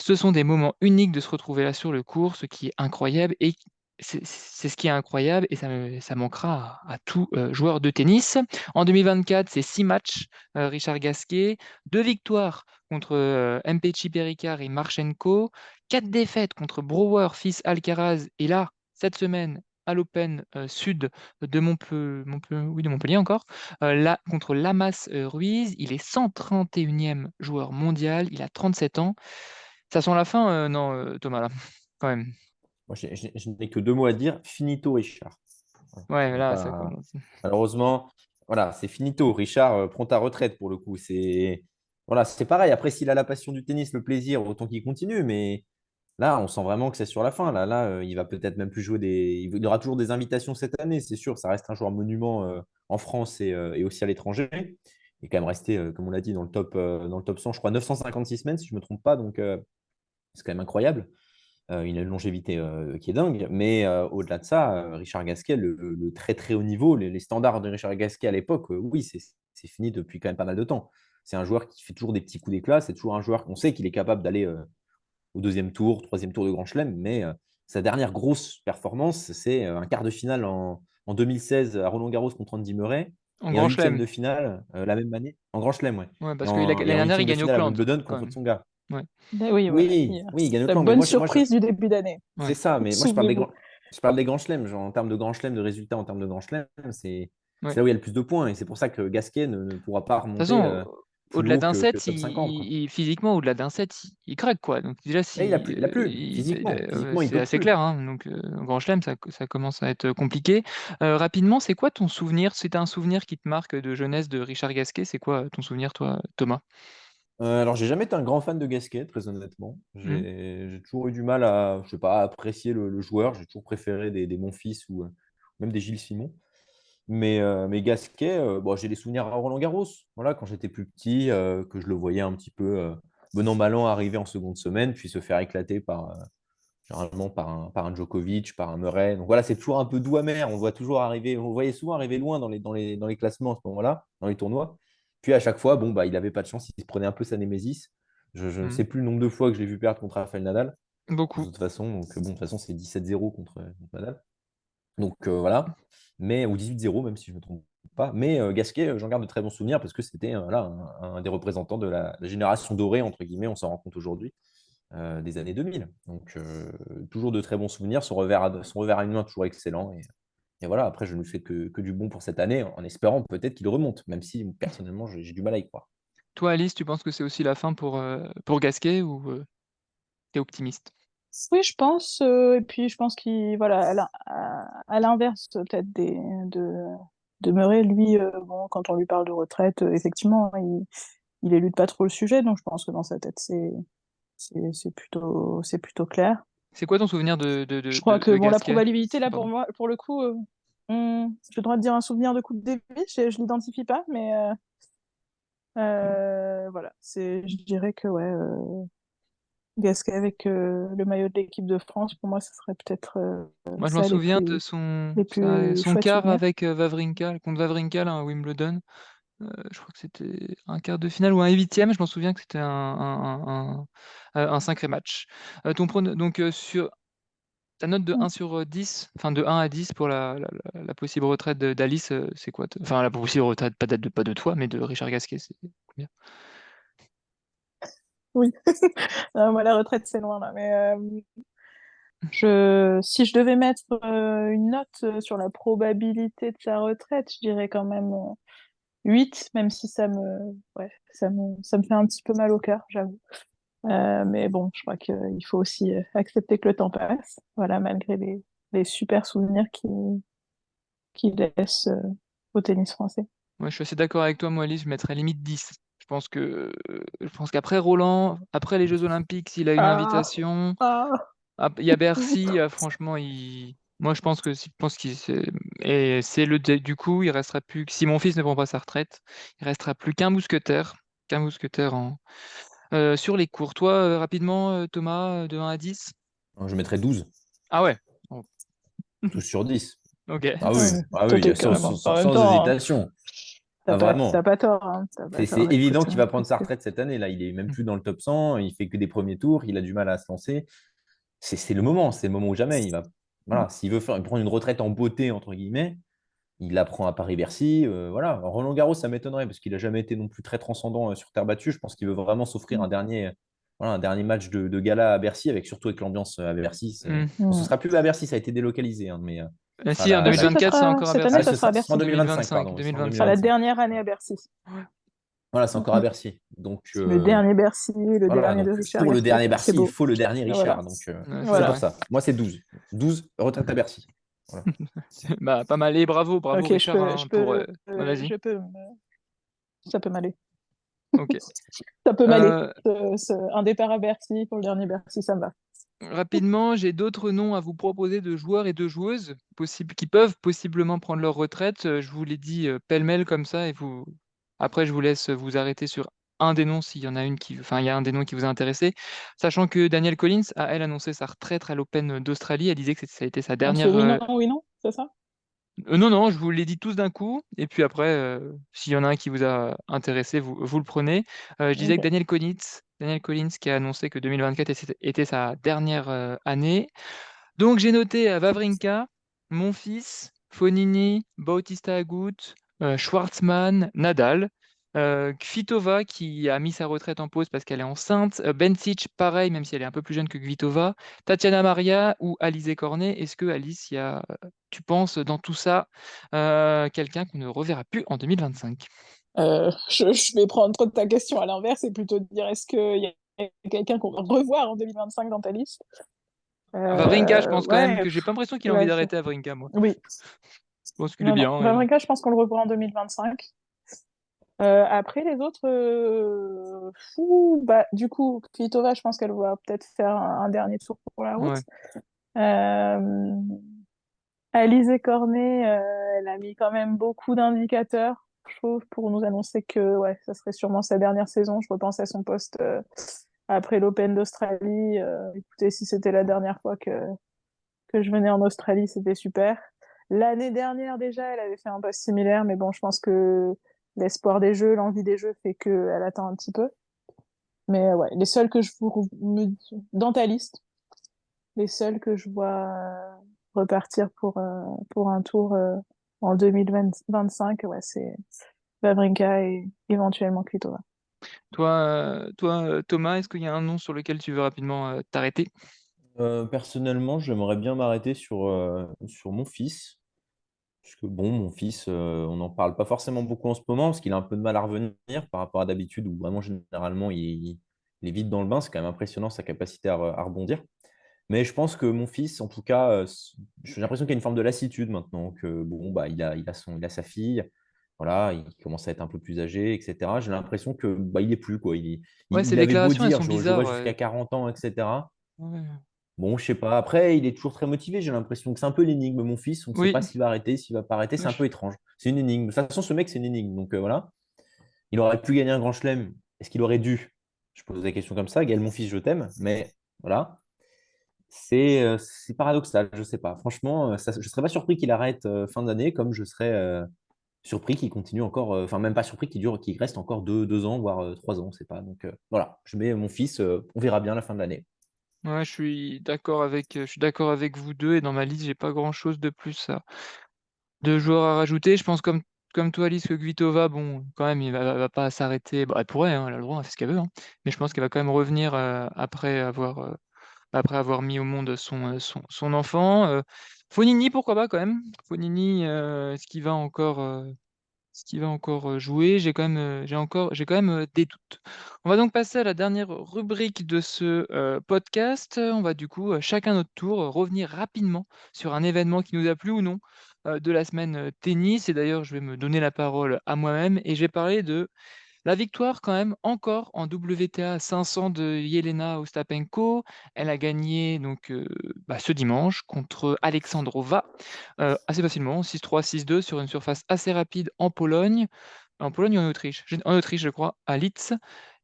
S1: Ce sont des moments uniques de se retrouver là sur le court, ce qui est incroyable et c'est ce qui est incroyable et ça manquera à tout joueur de tennis. En 2024, c'est 6 matchs, Richard Gasquet, 2 victoires contre Mpetshi Perricard et Marchenko, 4 défaites contre Brouwer, fils Alcaraz et là, cette semaine, à l'Open Sud de Montpellier encore, là, contre Lamas Ruiz, il est 131e joueur mondial, il a 37 ans. Ça sent la fin, non, Thomas, là, quand même.
S3: Moi, je n'ai que deux mots à dire. Finito, Richard. Voilà.
S1: Ouais, là, ça
S3: Pas...
S1: commence.
S3: Malheureusement, voilà, c'est finito. Richard prend ta retraite pour le coup. C'est pareil. Après, s'il a la passion du tennis, le plaisir, autant qu'il continue. Mais là, on sent vraiment que c'est sur la fin. Là, il va peut-être même plus jouer il aura toujours des invitations cette année, c'est sûr. Ça reste un joueur monument en France et aussi à l'étranger. Il est quand même resté, comme on l'a dit, dans le top 100, je crois, 956 semaines, si je ne me trompe pas. Donc, c'est quand même incroyable. Il a une longévité qui est dingue. Mais au-delà de ça, Richard Gasquet, le très très haut niveau, les standards de Richard Gasquet à l'époque, oui, c'est fini depuis quand même pas mal de temps. C'est un joueur qui fait toujours des petits coups d'éclat. C'est toujours un joueur qu'on sait qu'il est capable d'aller au deuxième tour, troisième tour de Grand Chelem. Mais sa dernière grosse performance, c'est un quart de finale en 2016 à Roland-Garros contre Andy Murray
S1: En
S3: et un
S1: Grand
S3: huitième
S1: Chelem.
S3: de finale la même année en Grand Chelem, ouais.
S1: Ouais,
S3: Et,
S1: parce que
S3: et
S1: l'année
S3: en
S1: dernière, il
S3: huitième de
S1: gagne
S3: finale à
S1: Auckland,
S3: Wimbledon
S1: quand
S3: contre
S1: même.
S3: Tsonga.
S1: Ouais,
S2: Ben oui, voilà.
S3: Oui, oui, il gagne
S2: La
S3: Auckland. Mais
S2: bonne
S3: moi,
S2: surprise du début d'année.
S3: c'est
S1: ouais.
S3: ça, mais moi
S2: Souvenez-vous.
S3: je parle des grands chelems. Genre, en termes de grands chelems, de résultats en termes de grands chelems,
S1: Ouais.
S3: c'est là où il y a le plus de points. Et c'est pour ça que Gasquet ne pourra pas
S1: De toute
S3: remonter
S1: façon,
S3: plus
S1: au-delà
S3: haut
S1: d'un
S3: que
S1: set,
S3: top 50, quoi.
S1: physiquement, au-delà d'un set, il craque, quoi. Donc déjà,
S3: Et il a plus. Physiquement, il
S1: c'est
S3: peut
S1: assez
S3: plus.
S1: clair, hein. Donc, Grand Chelem, ça commence à être compliqué. Rapidement, c'est quoi ton souvenir? C'est un souvenir qui te marque de jeunesse de Richard Gasquet? C'est quoi ton souvenir, toi, Thomas?
S3: Alors, j'ai jamais été un grand fan de Gasquet, très honnêtement.
S1: Hmm.
S3: J'ai toujours eu du mal à, je sais pas, à apprécier le joueur. J'ai toujours préféré des Monfils ou même des Gilles Simon. Mais Gasquet, bon, j'ai des souvenirs à Roland-Garros. Voilà, quand j'étais plus petit, que je le voyais un petit peu bon an, mal an arriver en seconde semaine, puis se faire éclater généralement par un Djokovic, par un Murray. Donc voilà, c'est toujours un peu doux amer. On le voyait souvent arriver loin dans les classements à ce moment-là, dans les tournois. Puis à chaque fois, bon, bah, il n'avait pas de chance, il se prenait un peu sa némésis. Je ne
S1: Hmm.
S3: sais plus le nombre de fois que je l'ai vu perdre contre Rafael Nadal, de
S1: Beaucoup.
S3: toute façon. Donc bon, de toute façon, c'est 17-0 contre Nadal. Donc voilà, ou 18-0, même si je ne me trompe pas. Mais Gasquet, j'en garde de très bons souvenirs parce que c'était voilà, un des représentants de la génération dorée, entre guillemets, on s'en rend compte aujourd'hui, des années 2000. Donc toujours de très bons souvenirs, son revers à une main toujours excellent. Et voilà, après, je ne fais que du bon pour cette année, en espérant peut-être qu'il remonte, même si personnellement, j'ai du mal à y croire.
S1: Toi, Alice, tu penses que c'est aussi la fin pour Gasquet ou t'es optimiste?
S2: Oui, je pense. Et puis, je pense qu'il, voilà, à l'inverse peut-être demeuré, lui, bon, quand on lui parle de retraite, effectivement, il élude pas trop le sujet, donc je pense que dans sa tête, c'est plutôt clair.
S1: C'est quoi ton souvenir
S2: Je crois que
S1: de
S2: bon, la
S1: Gasquet?
S2: probabilité, là, pour
S1: Pardon.
S2: moi, pour le coup, j'ai le droit de dire un souvenir de Coupe Davis, je l'identifie pas, mais voilà, je dirais que ouais, Gasquet avec le maillot de l'équipe de France, pour moi, ce serait peut-être
S1: Moi, je m'en
S2: ça
S1: souviens de
S2: les plus
S1: son
S2: chouettes
S1: quart
S2: souvenirs.
S1: avec Wawrinka, contre Wawrinka là, à Wimbledon. Je crois que c'était un quart de finale ou un huitième. Je m'en souviens que c'était un sacré match. Donc, sur ta note de 1 sur 10, enfin de 1 à 10 pour la possible retraite d'Alice, c'est quoi? Enfin, la possible retraite, pas de toi, mais de Richard Gasquet, c'est combien?
S2: Oui, moi, la retraite, c'est loin, là, mais si je devais mettre une note sur la probabilité de sa retraite, je dirais quand même 8, même si ouais, ça me fait un petit peu mal au cœur, j'avoue. Mais bon, je crois qu'il faut aussi accepter que le temps passe, voilà, malgré les super souvenirs qu'il laisse au tennis français.
S1: Ouais, je suis assez d'accord avec toi, moi, Alice, je mettrais limite 10. Je pense qu'après Roland, après les Jeux Olympiques, s'il a une
S2: Ah,
S1: invitation,
S2: ah.
S1: il y a Bercy, franchement, moi je pense qu'il et c'est du coup, il restera plus si mon fils ne prend pas sa retraite, il restera plus qu'un mousquetaire sur les cours. Toi, rapidement, Thomas, de 1 à 10?
S3: Alors, je mettrais 12.
S1: Ah ouais. Oh.
S3: 12 sur 10.
S1: Ok.
S3: Ah
S2: Ouais,
S3: oui, ah
S2: toi,
S3: oui,
S2: t'es carrément. En même
S3: sans
S2: temps, hein,
S3: hésitation. Ah,
S2: t'as
S3: vraiment.
S2: pas tort, hein, t'as pas
S3: C'est
S2: tort,
S3: évident
S2: écoute.
S3: qu'il va prendre sa retraite cette année. Là, il est même plus dans le top 100. Il fait que des premiers tours. Il a du mal à se lancer. C'est le moment. C'est le moment ou jamais. Voilà, s'il veut prendre une retraite en beauté, entre guillemets, il la prend à Paris-Bercy. Voilà. Roland Garros, ça m'étonnerait parce qu'il n'a jamais été non plus très transcendant sur terre battue. Je pense qu'il veut vraiment s'offrir un dernier match de gala à Bercy, surtout avec l'ambiance à Bercy.
S1: Hmm.
S3: Bon, ce
S2: Mm.
S3: sera plus à Bercy, ça a été délocalisé, hein, mais ce sera
S1: Si, en
S2: Ah si,
S1: 2024, c'est encore à
S2: cette année,
S3: Ah,
S1: Bercy.
S2: ça sera à
S3: ce sera en
S2: Bercy.
S3: 2025,
S1: 2025,
S3: pardon. Ce sera en
S2: Ce sera la
S1: 2025.
S2: dernière
S3: 2025.
S2: année à
S3: Voilà,
S2: Bercy.
S3: voilà, c'est encore à
S2: Mm.
S3: Bercy. Donc,
S2: Le dernier Bercy, le
S3: voilà,
S2: dernier de
S3: donc
S2: Richard
S3: pour le
S2: Gasquet,
S3: dernier
S2: quoi. C'est
S3: Bercy, il
S2: beau.
S3: faut le dernier
S2: Voilà.
S3: Richard. Donc,
S1: Ouais, c'est
S3: c'est
S2: Voilà.
S3: pour
S1: vrai.
S3: ça. Moi, c'est 12. 12, retraite à Bercy. Voilà.
S1: Bah, pas mal. Et bravo
S2: Ok,
S1: Richard, hein, vas-y.
S2: ça peut m'aller.
S1: Ok.
S2: Ça peut m'aller.
S1: Euh,
S2: Un départ à Bercy pour le dernier Bercy, ça me va.
S1: Rapidement, j'ai d'autres noms à vous proposer de joueurs et de joueuses qui peuvent possiblement prendre leur retraite. Je vous les dis pêle-mêle comme ça et après je vous laisse vous arrêter sur un des noms s'il y en a enfin il y a un des noms qui vous a intéressé. Sachant que Danielle Collins a elle annoncé sa retraite à l'Open d'Australie. Elle disait que ça a été sa
S2: On fait
S1: dernière.
S2: oui, non, c'est ça?
S1: Non, non, je vous les dis tous d'un coup, et puis après, s'il y en a un qui vous a intéressé, vous le prenez. Je disais que
S2: Ok.
S1: Daniel Collins qui a annoncé que 2024 était sa dernière année. Donc j'ai noté Wawrinka, Monfils, Fonini, Bautista Agut, Schwartzmann, Nadal, Kvitova qui a mis sa retraite en pause parce qu'elle est enceinte, Bencic pareil même si elle est un peu plus jeune que Kvitova, Tatiana Maria ou Alizé Cornet. Est-ce que Alice, tu penses dans tout ça quelqu'un qu'on ne reverra plus en 2025?
S2: Je vais prendre ta question à l'inverse et plutôt dire est-ce qu'il y a quelqu'un qu'on va revoir en 2025 dans ta liste?
S1: Wawrinka, je pense quand même
S2: Ouais,
S1: que j'ai pas l'impression qu'il a envie
S2: ouais,
S1: d'arrêter Wawrinka, moi.
S2: oui,
S1: Je pense qu'il est
S2: non, non.
S1: bien.
S2: Wawrinka, je pense qu'on le revoit en 2025. Après, les autres, bah, du coup, Kvitova, je pense qu'elle va peut-être faire un dernier tour pour la route.
S1: Ouais.
S2: Euh, Alizé Cornet, elle a mis quand même beaucoup d'indicateurs, je trouve, pour nous annoncer que ouais, ça serait sûrement sa dernière saison. Je repense à son poste après l'Open d'Australie. Écoutez, si c'était la dernière fois que je venais en Australie, c'était super. L'année dernière, déjà, elle avait fait un poste similaire, mais bon, je pense que l'espoir des jeux, l'envie des jeux fait qu'elle attend un petit peu. Mais ouais, les seuls que dans ta liste, les seuls que je vois repartir pour un tour en 2025, ouais, c'est Wawrinka et éventuellement Kvitova.
S1: Thomas, est-ce qu'il y a un nom sur lequel tu veux rapidement t'arrêter?
S3: Personnellement, j'aimerais bien m'arrêter sur mon fils. Parce que bon, mon fils, on n'en parle pas forcément beaucoup en ce moment parce qu'il a un peu de mal à revenir par rapport à d'habitude où vraiment généralement il est vite dans le bain. C'est quand même impressionnant sa capacité à rebondir. Mais je pense que mon fils, en tout cas, j'ai l'impression qu'il y a une forme de lassitude maintenant, que bon, bah, il a sa fille, voilà, il commence à être un peu plus âgé, et cetera. J'ai l'impression que, bah, il est plus, quoi.
S1: Ouais, ces
S3: Il avait beau
S1: déclarations, elles
S3: dire:
S1: sont
S3: «Je jouerai
S1: bizarres,
S3: jusqu'à
S1: ouais.
S3: 40 ans, et cetera».
S1: Ouais.
S3: Bon, je sais pas. Après, il est toujours très motivé, j'ai l'impression que c'est un peu l'énigme. Mon fils, on ne sait
S1: Oui,
S3: pas s'il va arrêter, s'il va pas arrêter, c'est
S1: ouais,
S3: un peu étrange. C'est une énigme. De toute façon, ce mec, c'est une énigme, donc voilà. Il aurait pu gagner un grand chelem. Est-ce qu'il aurait dû? Je pose la question comme ça. Gaël, mon fils, je t'aime, mais voilà. C'est paradoxal, je sais pas. Franchement, je serais pas surpris qu'il arrête, fin d'année, comme je serais, surpris qu'il continue encore, enfin même pas surpris qu'il reste encore 2 ans, voire, 3 ans, on sait pas. Donc voilà, je mets mon fils, on verra bien la fin de l'année.
S1: ouais, je suis d'accord avec vous 2 et dans ma liste, j'ai pas grand-chose de plus de joueurs à rajouter. Je pense comme toi Alice que Kvitova, bon, quand même, il va pas s'arrêter. Bah, elle pourrait, hein, elle a le droit, elle fait ce qu'elle veut, hein. Mais je pense qu'elle va quand même revenir, après avoir mis au monde son enfant. Fognini, pourquoi pas quand même? Fognini, est-ce qu'il va encore, jouer? J'ai quand même, des doutes. On va donc passer à la dernière rubrique de ce, podcast. On va du coup, chacun notre tour, revenir rapidement sur un événement qui nous a plu ou non, de la semaine, tennis et d'ailleurs je vais me donner la parole à moi-même et je vais parler de la victoire quand même encore en WTA 500 de Jelena Ostapenko. Elle a gagné donc, ce dimanche contre Alexandrova, assez facilement, 6-3, 6-2 sur une surface assez rapide en Pologne ou en Autriche? En Autriche je crois, à Linz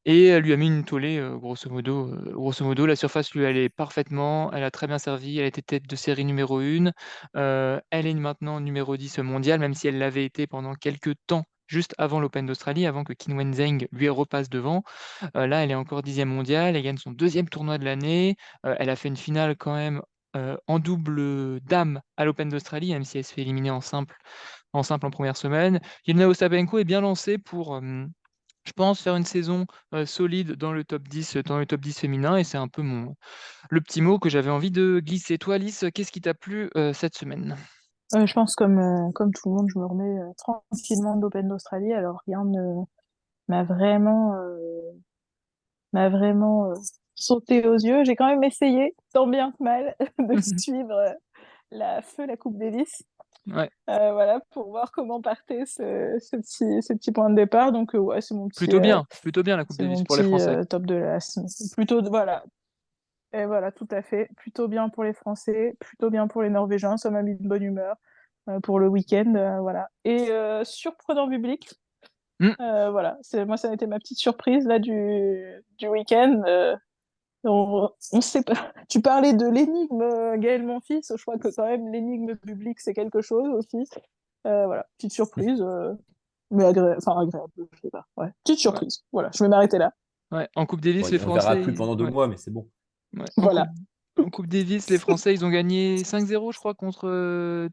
S1: et elle lui a mis une tollée, grosso modo la surface lui allait parfaitement, elle a très bien servi, elle était tête de série numéro 1, elle est maintenant numéro 10 mondial, même si elle l'avait été pendant quelques temps, juste avant l'Open d'Australie, avant que Qinwen Zheng lui repasse devant. Là, elle est encore 10e mondiale, elle gagne son 2e tournoi de l'année, elle a fait une finale quand même, en double, dames à l'Open d'Australie, même si elle se fait éliminer en première semaine. Jelena Ostapenko est bien lancée pour, je pense faire une saison, solide dans le top 10 féminin et c'est un peu le petit mot que j'avais envie de glisser. Toi Alice, qu'est-ce qui t'a plu, cette semaine?
S2: Je pense comme tout le monde, je me remets tranquillement de l'Open d'Australie. Alors rien ne m'a vraiment sauté aux yeux. J'ai quand même essayé, tant bien que mal, de suivre la Coupe Davis.
S1: Ouais,
S2: Voilà, pour voir comment partait ce petit point de départ. Donc ouais,
S1: plutôt bien la coupe
S2: c'est
S1: Davis
S2: mon
S1: pour les
S2: petit
S1: Français.
S2: top de la semaine. Voilà. Et voilà, tout à fait. Plutôt bien pour les Français, plutôt bien pour les Norvégiens. Ça m'a mis de bonne humeur pour le week-end, voilà. Et surprenant public.
S1: Mmh,
S2: Voilà, moi ça a été ma petite surprise là du week-end. On sait pas. Tu parlais de l'énigme Gaël Monfils. Je crois que quand même l'énigme publique c'est quelque chose aussi. Voilà, petite surprise, mais agréable, je sais pas. Ouais, petite
S1: ouais,
S2: surprise. Voilà, je vais m'arrêter là.
S1: ouais. En coupe Davis,
S3: Bon,
S1: les
S3: on le verra
S1: Français,
S3: plus pendant 2
S1: ouais,
S3: mois, mais c'est bon.
S1: ouais.
S2: Voilà.
S1: En coupe Davis, les Français, ils ont gagné 5-0 je crois contre,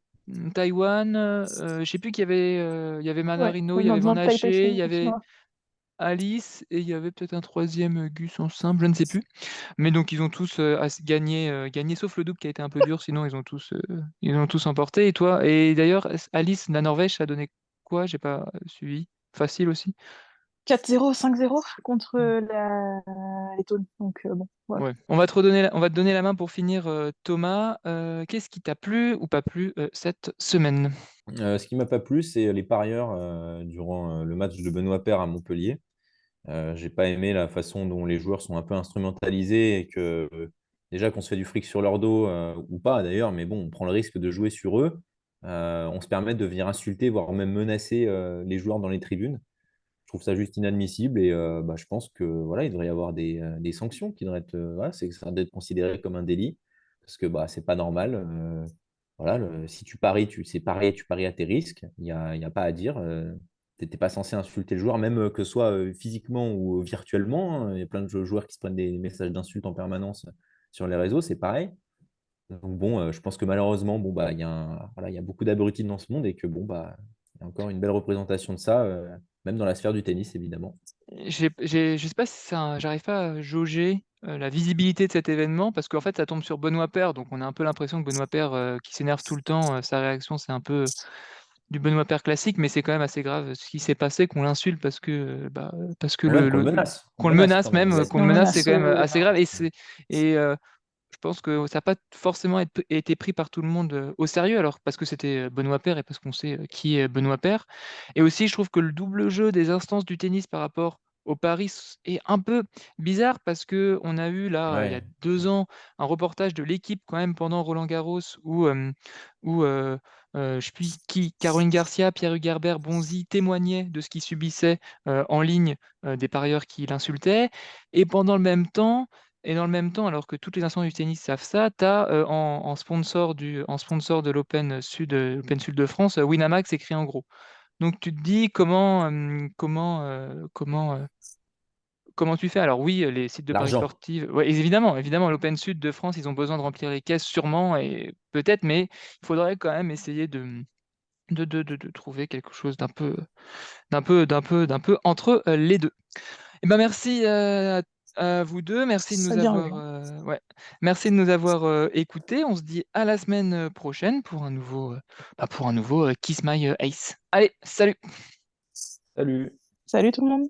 S1: Taïwan, je sais plus il y avait
S2: Ouais,
S1: Manarino, il y avait Van
S2: maintenant Taipei
S1: Haché, il y avait
S2: chinois.
S1: Alice et il y avait peut-être un troisième Gus en simple, je ne sais plus. Mais donc ils ont tous, gagné sauf le double qui a été un peu dur, sinon ils ont tous emporté et toi? Et d'ailleurs, Alice, la Norvège, ça a donné quoi? J'ai pas suivi. Facile aussi?
S2: 4-0, 5-0 contre la Lettonie. Donc bon, voilà.
S1: Ouais. On va te donner la main pour finir, Thomas. Qu'est-ce qui t'a plu ou pas plu, cette semaine?
S3: Ce qui m'a pas plu, c'est les parieurs, durant, le match de Benoît Paire à Montpellier. J'ai pas aimé la façon dont les joueurs sont un peu instrumentalisés et que, déjà qu'on se fait du fric sur leur dos, ou pas d'ailleurs, mais bon, on prend le risque de jouer sur eux. On se permet de venir insulter, voire même menacer, les joueurs dans les tribunes. Je trouve ça juste inadmissible et bah, je pense que, voilà, il devrait y avoir des sanctions qui devraient être, voilà, ça doit être considéré comme un délit parce que, bah, c'est pas normal, voilà, si tu paries, c'est pareil, tu paries à tes risques. Il y a pas à dire, tu étais pas censé insulter le joueur, même, que ce soit, physiquement ou virtuellement, hein. Il y a plein de joueurs qui se prennent des messages d'insultes en permanence, sur les réseaux, c'est pareil. Donc bon, je pense que malheureusement, bon, bah, voilà, il y a beaucoup d'abrutis dans ce monde et que bon, bah, il y a encore une belle représentation de ça, même dans la sphère du tennis, évidemment.
S1: Je sais pas si j'arrive pas à jauger, la visibilité de cet événement parce qu'en fait, ça tombe sur Benoît Paire, donc on a un peu l'impression que Benoît Paire, qui s'énerve tout le temps, sa réaction, c'est un peu du Benoît Paire classique, mais c'est quand même assez grave ce qui s'est passé, qu'on l'insulte parce que
S3: Mais même qu'on le menace. On
S1: qu'on
S3: le
S1: le
S3: menace quand
S1: menace
S3: même.
S1: même, qu'on le
S2: Non,
S1: menace, c'est
S2: menace,
S1: quand
S2: oui,
S1: même
S2: oui,
S1: assez
S2: non.
S1: grave et je pense que ça n'a pas forcément été pris par tout le monde au sérieux, alors parce que c'était Benoît Paire et parce qu'on sait qui est Benoît Paire. Et aussi, je trouve que le double jeu des instances du tennis par rapport au Paris est un peu bizarre parce que on a eu là, il y a
S3: Ouais.
S1: 2 ans, un reportage de l'équipe quand même pendant Roland-Garros où je sais plus qui, Caroline Garcia, Pierre Hugerbert, Bonzi témoignaient de ce qu'ils subissaient en ligne des parieurs qui l'insultaient. Et pendant le même temps, dans le même temps, alors que toutes les instances du tennis savent ça, tu as en sponsor de l'Open Sud de France, Winamax écrit en gros. Donc tu te dis comment tu fais? Alors oui, les sites de paris
S3: L'argent.
S1: sportifs, ouais, évidemment, évidemment, l'Open Sud de France, ils ont besoin de remplir les caisses sûrement et peut-être, mais il faudrait quand même essayer de trouver quelque chose d'un peu entre les deux. Eh ben merci à vous deux, merci de
S2: Ça
S1: nous
S2: vient
S1: avoir,
S2: lui, hein.
S1: ouais, merci de nous avoir écoutés. On se dit à la semaine prochaine pour un nouveau Kiss My Ace. Allez, salut!
S3: Salut.
S2: Salut tout le monde.